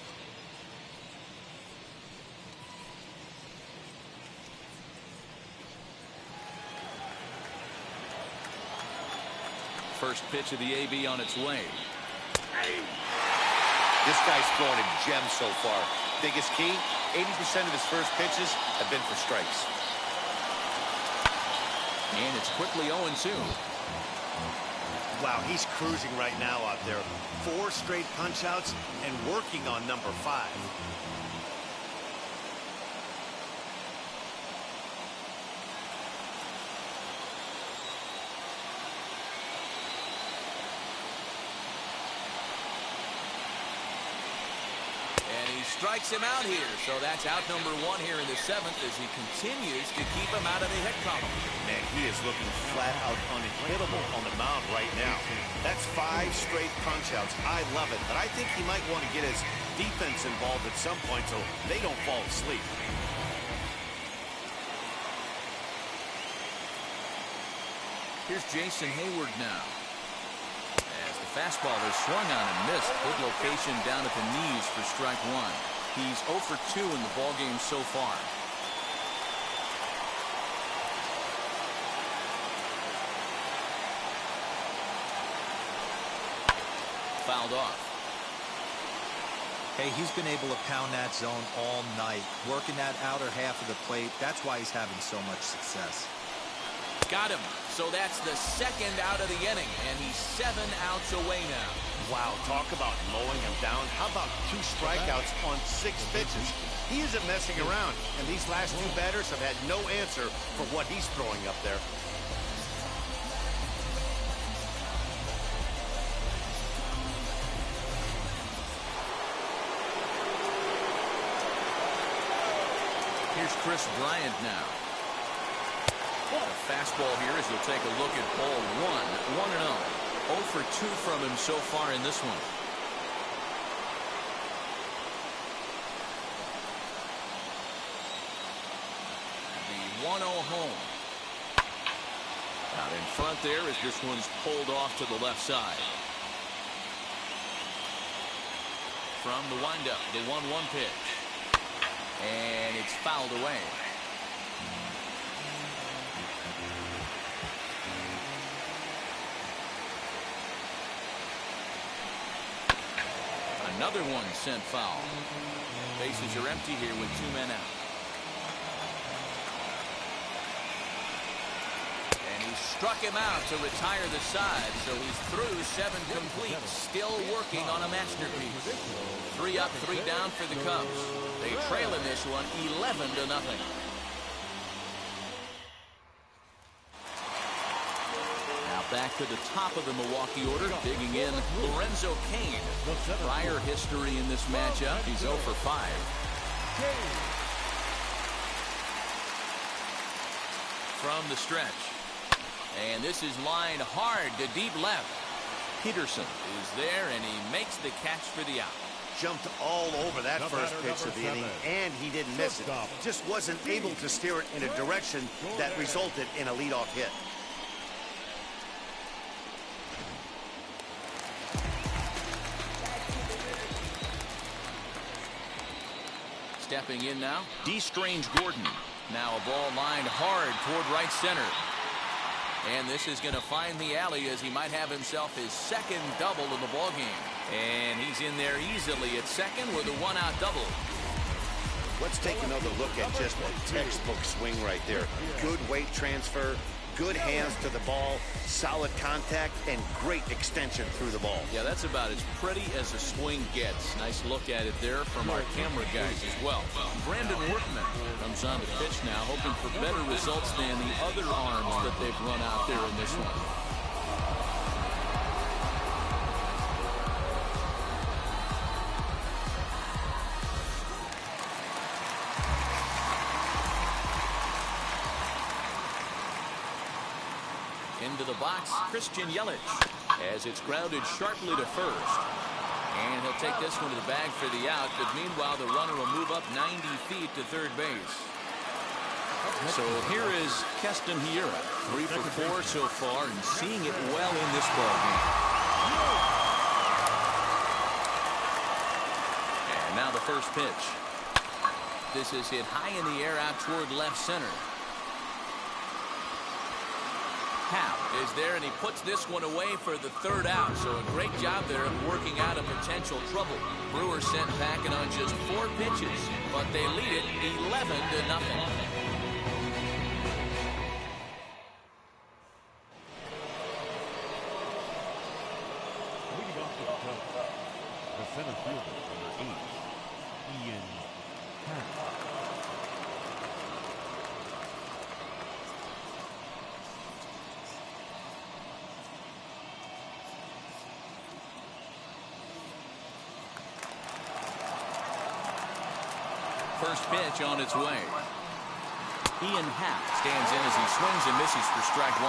first pitch of the AB on its way. This guy's throwing a gem so far. Biggest key, 80% of his first pitches have been for strikes. And it's quickly 0-2. Wow, he's cruising right now out there. 4 straight punch-outs and working on number 5. Strikes him out here, so that's out number 1 here in the 7th as he continues to keep him out of the hit column. Man, he is looking flat out unhittable on the mound right now. That's 5 straight punch-outs. I love it, but I think he might want to get his defense involved at some point so they don't fall asleep. Here's Jason Hayward now. As the fastball is swung on and missed. Good location down at the knees for strike 1. He's 0 for 2 in the ballgame so far. Fouled off. Hey, he's been able to pound that zone all night, working that outer half of the plate. That's why he's having so much success. Got him. So that's the 2nd out of the inning, and he's 7 outs away now. Wow, talk about mowing him down. How about 2 strikeouts on 6 pitches? He isn't messing around, and these last 2 batters have had no answer for what he's throwing up there. Here's Chris Bryant now. A fastball here as you'll take a look at ball 1. 1-0. 0 for 2 from him so far in this one. The 1-0 home. Out in front there as this one's pulled off to the left side. From the windup, the 1-1 pitch. And it's fouled away. Another one sent foul. Bases are empty here with 2 men out. And he struck him out to retire the side, so he's through 7 complete, still working on a masterpiece. 3 up, 3 down for the Cubs. They trail in this one 11-0. Back to the top of the Milwaukee order, digging in Lorenzo Cain. Prior history in this matchup, he's 0 for 5. From the stretch. And this is lined hard to deep left. Peterson is there, and he makes the catch for the out. Jumped all over that first pitch of the inning, and he didn't miss it. Just wasn't able to steer it in a direction that resulted in a leadoff hit. Stepping in now, D. Strange Gordon. Now a ball lined hard toward right center. And this is going to find the alley as he might have himself his 2nd double in the ballgame. And he's in there easily at 2nd with a 1-out double. Let's take another look at just a textbook swing right there. Good weight transfer, good hands to the ball, solid contact, and great extension through the ball. Yeah, that's about as pretty as a swing gets. Nice look at it there from our camera guys as well. Brandon Workman comes on the pitch now, hoping for better results than the other arms that they've run out there in this one. Into the box, Christian Yelich, as it's grounded sharply to first. And he'll take this one to the bag for the out, but meanwhile the runner will move up 90 feet to third base. So here is Keston Hiura, 3 for 4 so far, and seeing it well in this ballgame. And now the first pitch. This is hit high in the air out toward left center. Howe is there, and he puts this one away for the third out. So a great job there of working out a potential trouble. Brewers sent packing on just 4 pitches, but they lead it 11-0. Leading off for the Cubs, the center fielder, number 8, Ian Happ. First pitch on its way. Ian Happ stands in as he swings and misses for strike 1.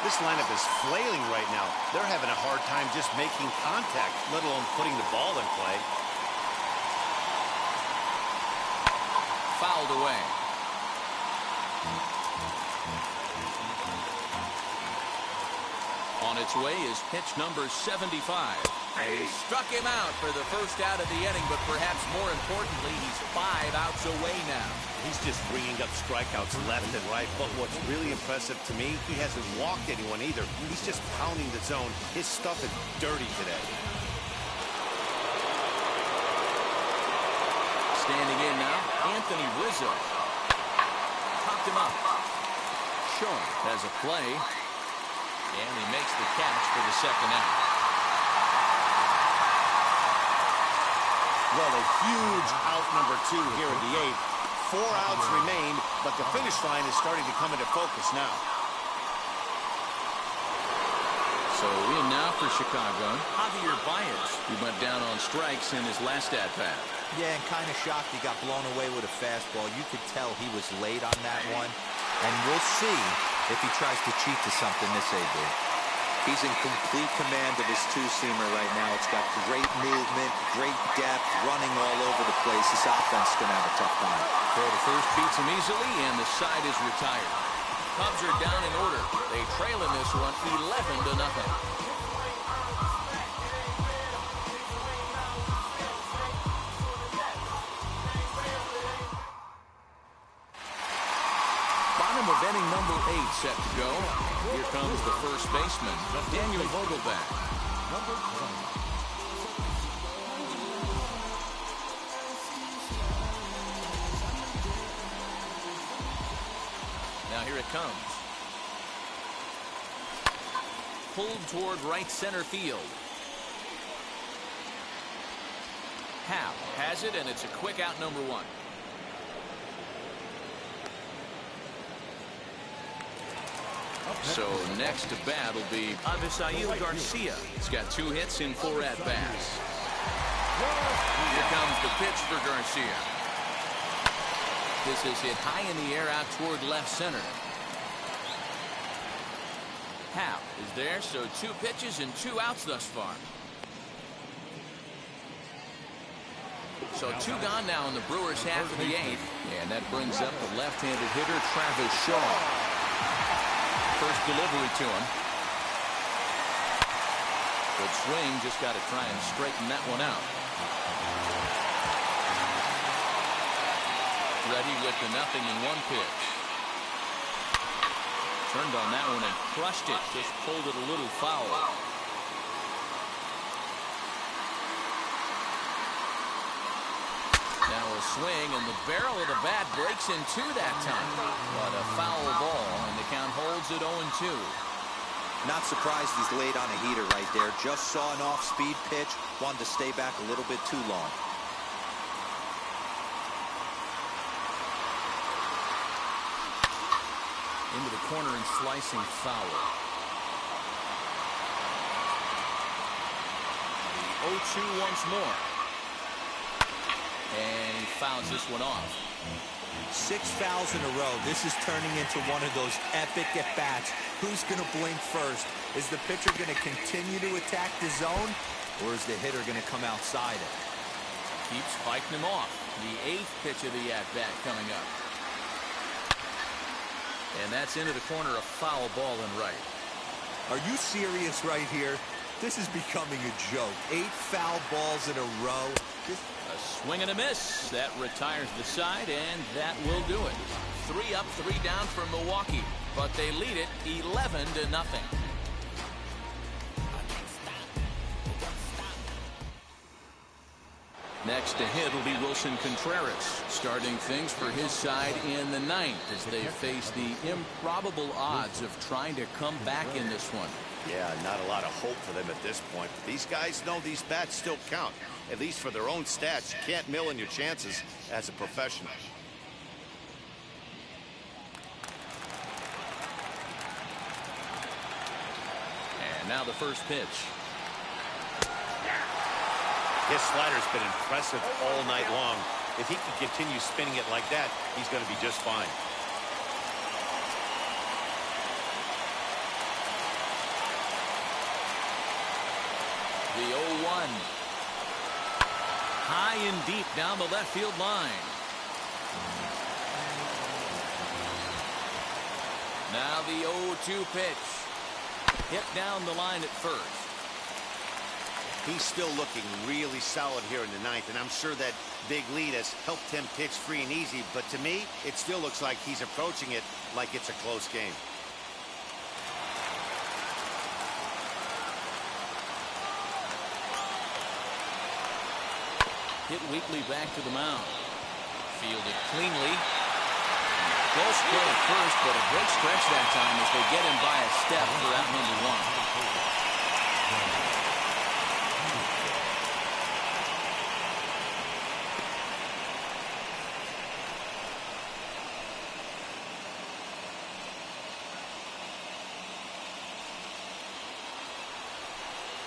This lineup is flailing right now. They're having a hard time just making contact, let alone putting the ball in play. Fouled away. On its way is pitch number 75. They struck him out for the first out of the inning, but perhaps more importantly, he's 5 outs away now. He's just bringing up strikeouts left and right, but what's really impressive to me, he hasn't walked anyone either. He's just pounding the zone. His stuff is dirty today. Standing in now, Anthony Rizzo. Popped him up. Short has a play, and he makes the catch for the second out. Well, a huge out number 2 here in the 8th. 4 outs remain, but the finish line is starting to come into focus now. So in now for Chicago, Javier Baez, who went down on strikes in his last at-bat. Yeah, and kind of shocked he got blown away with a fastball. You could tell he was late on that one. And we'll see if he tries to cheat to something this AB. He's in complete command of his two-seamer right now. It's got great movement, great depth, running all over the place. This offense is going to have a tough time. Throw to first beats him easily, and the side is retired. Cubs are down in order. They trail in this one 11-0. Bottom of inning number 8 set to go. Here comes the first baseman, Daniel Vogelbach. Number 20. Now here it comes. Pulled toward right center field. Happ has it, and it's a quick out number 1. So next to bat will be Avisail Garcia. He's got 2 hits in 4 at-bats. Here comes the pitch for Garcia. This is hit high in the air out toward left center. Happ is there, so 2 pitches and 2 outs thus far. So 2 gone now in the Brewers half of the 8th. And that brings up the left-handed hitter, Travis Shaw. First delivery to him. Good swing, just got to try and straighten that one out. Ready with the 0-1 pitch. Turned on that one and crushed it, just pulled it a little foul. Now a swing, and the barrel of the bat breaks in 2 that time. But a foul ball, and the count holds at 0-2. Not surprised he's laid on a heater right there. Just saw an off-speed pitch. Wanted to stay back a little bit too long. Into the corner and slicing foul. The 0-2 once more. And he fouls this one off. 6 fouls in a row. This is turning into one of those epic at-bats. Who's going to blink first? Is the pitcher going to continue to attack the zone, or is the hitter going to come outside it? Keeps fighting him off. The 8th pitch of the at-bat coming up. And that's into the corner, a foul ball and right. Are you serious right here? This is becoming a joke. 8 foul balls in a row. A swing and a miss. That retires the side, and that will do it. 3 up, 3 down for Milwaukee. but they lead it 11-0. Next to hit will be Wilson Contreras, starting things for his side in the ninth as they face the improbable odds of trying to come back in this one. Yeah, not a lot of hope for them at this point. But these guys know these bats still count, at least for their own stats. You can't mill in your chances as a professional. And now the first pitch. His slider's been impressive all night long. If he can continue spinning it like that, he's going to be just fine. The 0-1. High and deep down the left field line. Now the 0-2 pitch. Hit down the line at first. He's still looking really solid here in the ninth, and I'm sure that big lead has helped him pitch free and easy, but to me, it still looks like he's approaching it like it's a close game. Hit weakly back to the mound. Fielded cleanly. Close play at first, but a great stretch that time as they get him by a step for out number one.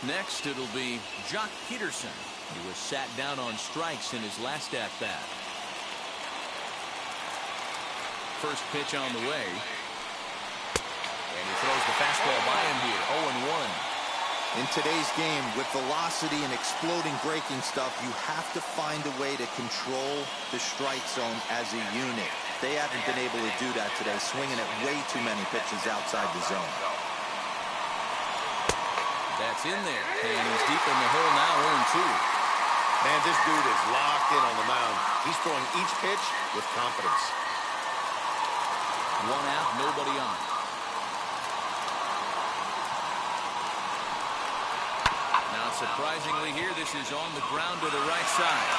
Next, it'll be Jock Peterson. He was sat down on strikes in his last at-bat. First pitch on the way. And he throws the fastball by him here, 0-1. In today's game, with velocity and exploding breaking stuff, you have to find a way to control the strike zone as a unit. They haven't been able to do that today, swinging at way too many pitches outside the zone. That's in there, and he's deep in the hole now, 0-2. Man, this dude is locked in on the mound. He's throwing each pitch with confidence. One out, nobody on. Now, surprisingly here, this is on the ground to the right side.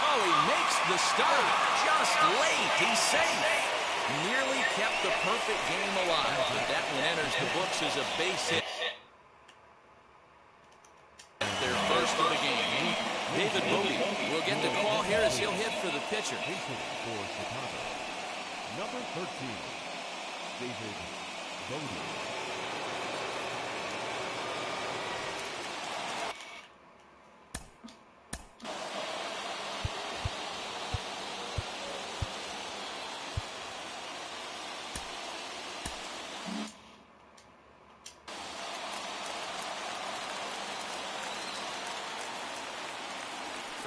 Oh, he makes the start just late. He's safe. Nearly kept the perfect game alive, but that one enters the books as a base hit. Their first of the game. David Bodie will get the call here as he'll hit for the pitcher. For Chicago, number 13, David Bodie.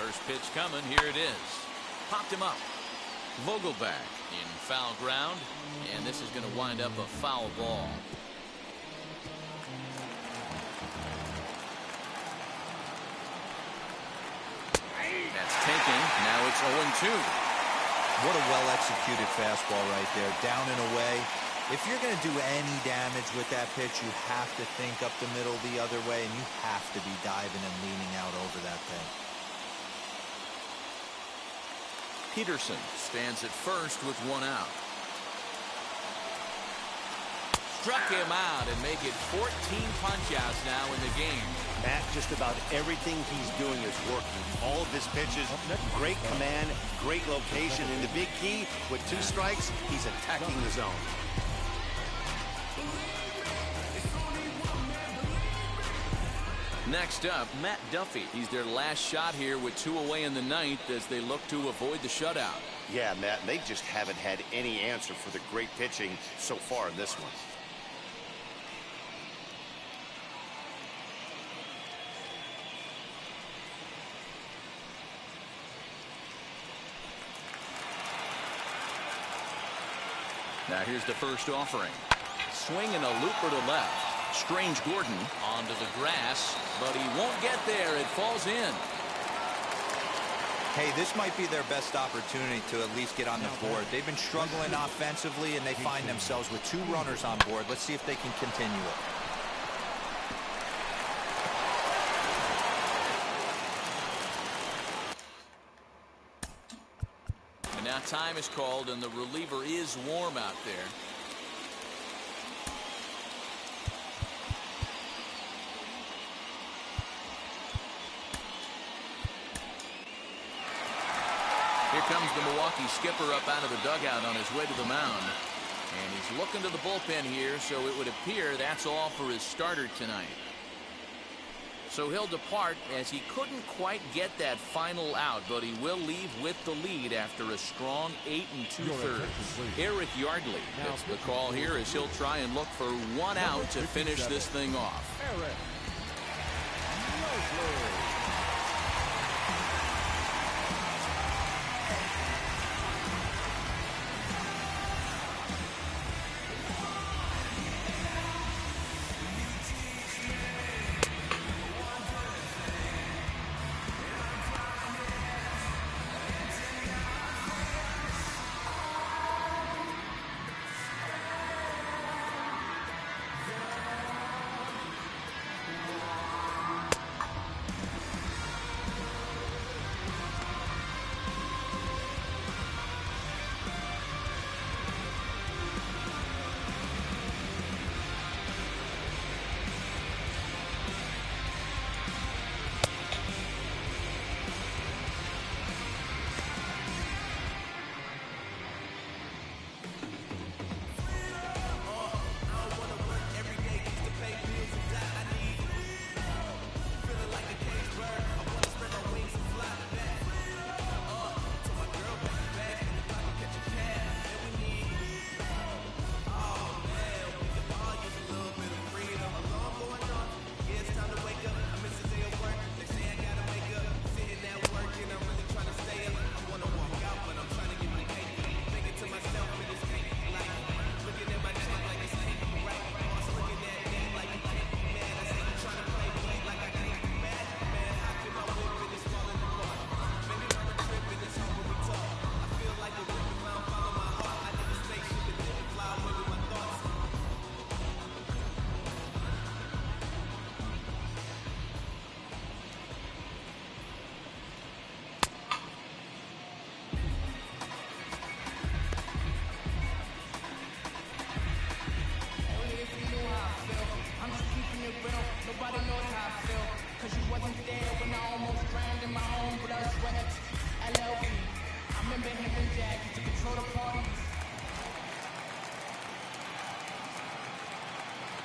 First pitch coming, here it is. Popped him up. Vogelback in foul ground, and this is going to wind up a foul ball. That's taken. Now it's 0-2. What a well-executed fastball right there, down and away. If you're going to do any damage with that pitch, you have to think up the middle the other way, and you have to be diving and leaning out over that thing. Peterson stands at first with one out. Struck him out and make it 14 punch-outs now in the game. Matt, just about everything he's doing is working. All of his pitches, great command, great location, and the big key, with 2 strikes, he's attacking the zone. Next up, Matt Duffy. He's their last shot here with 2 away in the ninth as they look to avoid the shutout. Yeah, Matt, they just haven't had any answer for the great pitching so far in this one. Now here's the first offering. Swinging a looper to left. Strange Gordon onto the grass, but he won't get there. It falls in. Hey, this might be their best opportunity to at least get on the board. They've been struggling offensively, and they find themselves with 2 runners on board. Let's see if they can continue it. And now time is called, and the reliever is warm out there. Here comes the Milwaukee skipper up out of the dugout on his way to the mound. And he's looking to the bullpen here, so it would appear that's all for his starter tonight. So he'll depart as he couldn't quite get that final out, but he will leave with the lead after a strong 8 2/3. Eric Yardley gets the call here as he'll try and look for 1 out to finish this thing off.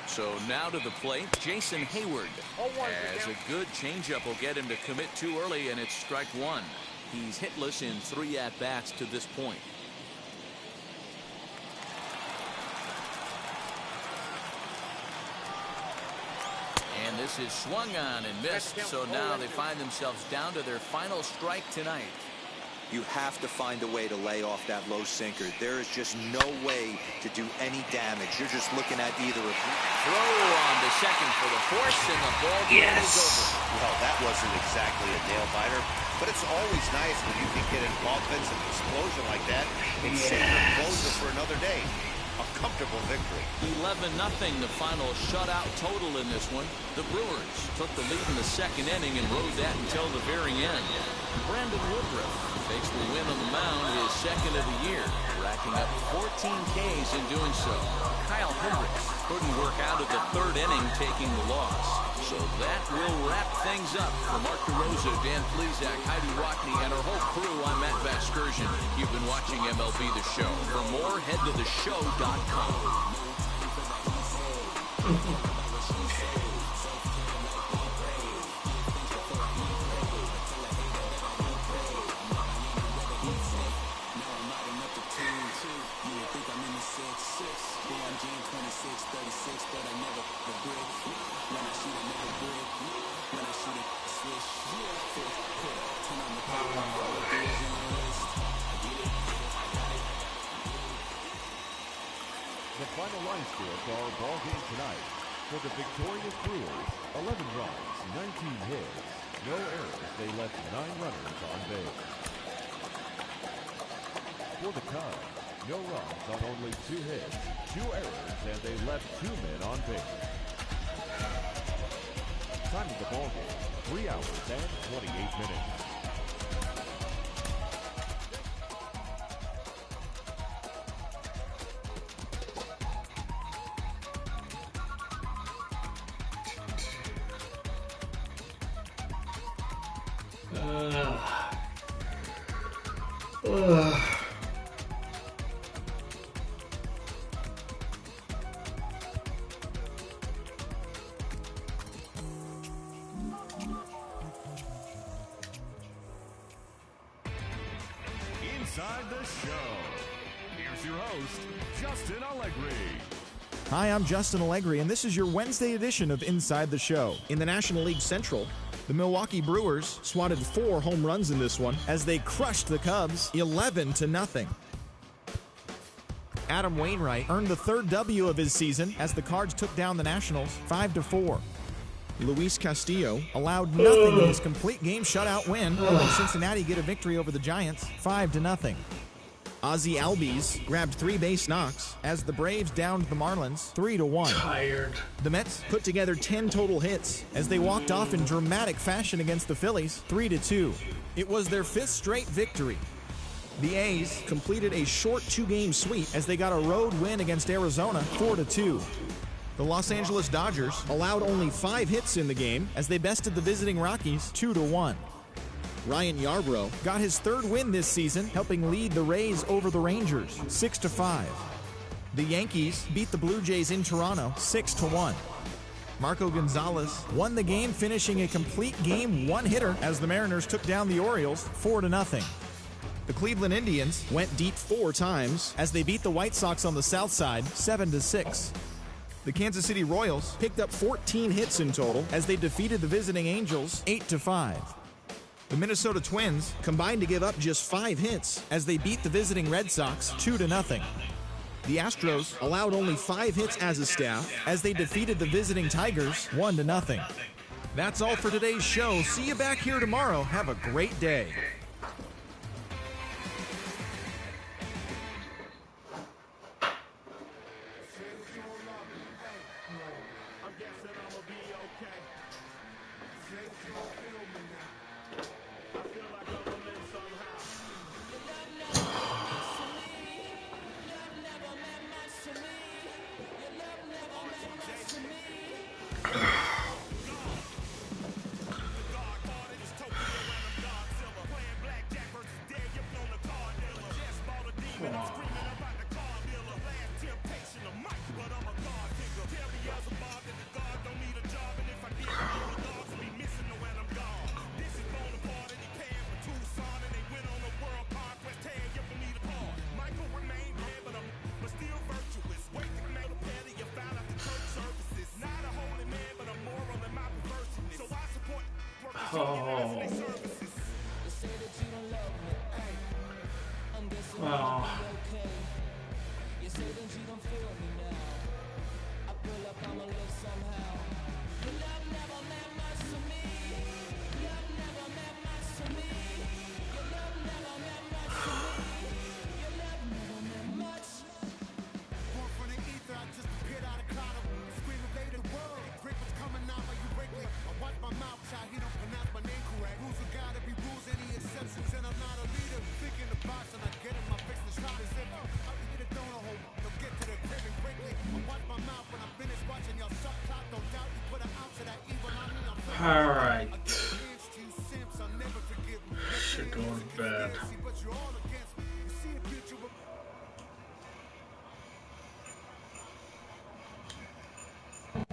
So now to the plate, Jason Hayward. As a good changeup will get him to commit too early, and it's strike 1. He's hitless in 3 at-bats to this point. And this is swung on and missed, so now they find themselves down to their final strike tonight. You have to find a way to lay off that low sinker. There is just no way to do any damage. You're just looking at either a throw on to second for the force, and the ball game is over. Well, that wasn't exactly a nail biter, but it's always nice when you can get an offensive explosion like that and save your closer for another day. A comfortable victory. 11-0, the final shutout total in this one. The Brewers took the lead in the second inning and rode that until the very end. Brandon Woodruff takes the win on the mound, his second of the year, racking up 14 Ks in doing so. Kyle Hendricks couldn't work out of the third inning, taking the loss. So that will wrap things up. For Mark DeRosa, Dan Plesac, Heidi Rockney, and our whole crew, I'm Matt Vasgersian. You've been watching MLB The Show. For more, head to theshow.com. The final line score for our ball game tonight. For the victorious Brewers, 11 runs, 19 hits, no errors. They left 9 runners on base. For the Cubs, no runs on only 2 hits, 2 errors, and they left 2 men on base. Time of the ball game, 3 hours and 28 minutes. Inside the show. Here's your host, Justin Allegri. Hi, I'm Justin Allegri, and this is your Wednesday edition of Inside the Show. In the National League Central, the Milwaukee Brewers swatted 4 home runs in this one as they crushed the Cubs 11-0. Adam Wainwright earned the 3rd W of his season as the Cards took down the Nationals 5-4. Luis Castillo allowed nothing in his complete game shutout win, helping Cincinnati get a victory over the Giants 5-0. Ozzie Albies grabbed 3 base knocks as the Braves downed the Marlins 3-1. Tired. The Mets put together 10 total hits as they walked off in dramatic fashion against the Phillies 3-2. It was their 5th straight victory. The A's completed a short 2-game sweep as they got a road win against Arizona 4-2. The Los Angeles Dodgers allowed only 5 hits in the game as they bested the visiting Rockies 2-1. Ryan Yarbrough got his 3rd win this season, helping lead the Rays over the Rangers 6-5. The Yankees beat the Blue Jays in Toronto 6-1. Marco Gonzalez won the game, finishing a complete game 1-hitter as the Mariners took down the Orioles 4-0. The Cleveland Indians went deep 4 times as they beat the White Sox on the south side 7-6. The Kansas City Royals picked up 14 hits in total as they defeated the visiting Angels 8-5. The Minnesota Twins combined to give up just 5 hits as they beat the visiting Red Sox 2-0. The Astros allowed only 5 hits as a staff as they defeated the visiting Tigers 1-0. That's all for today's show. See you back here tomorrow. Have a great day. Oh. Well. All right. Shit going bad.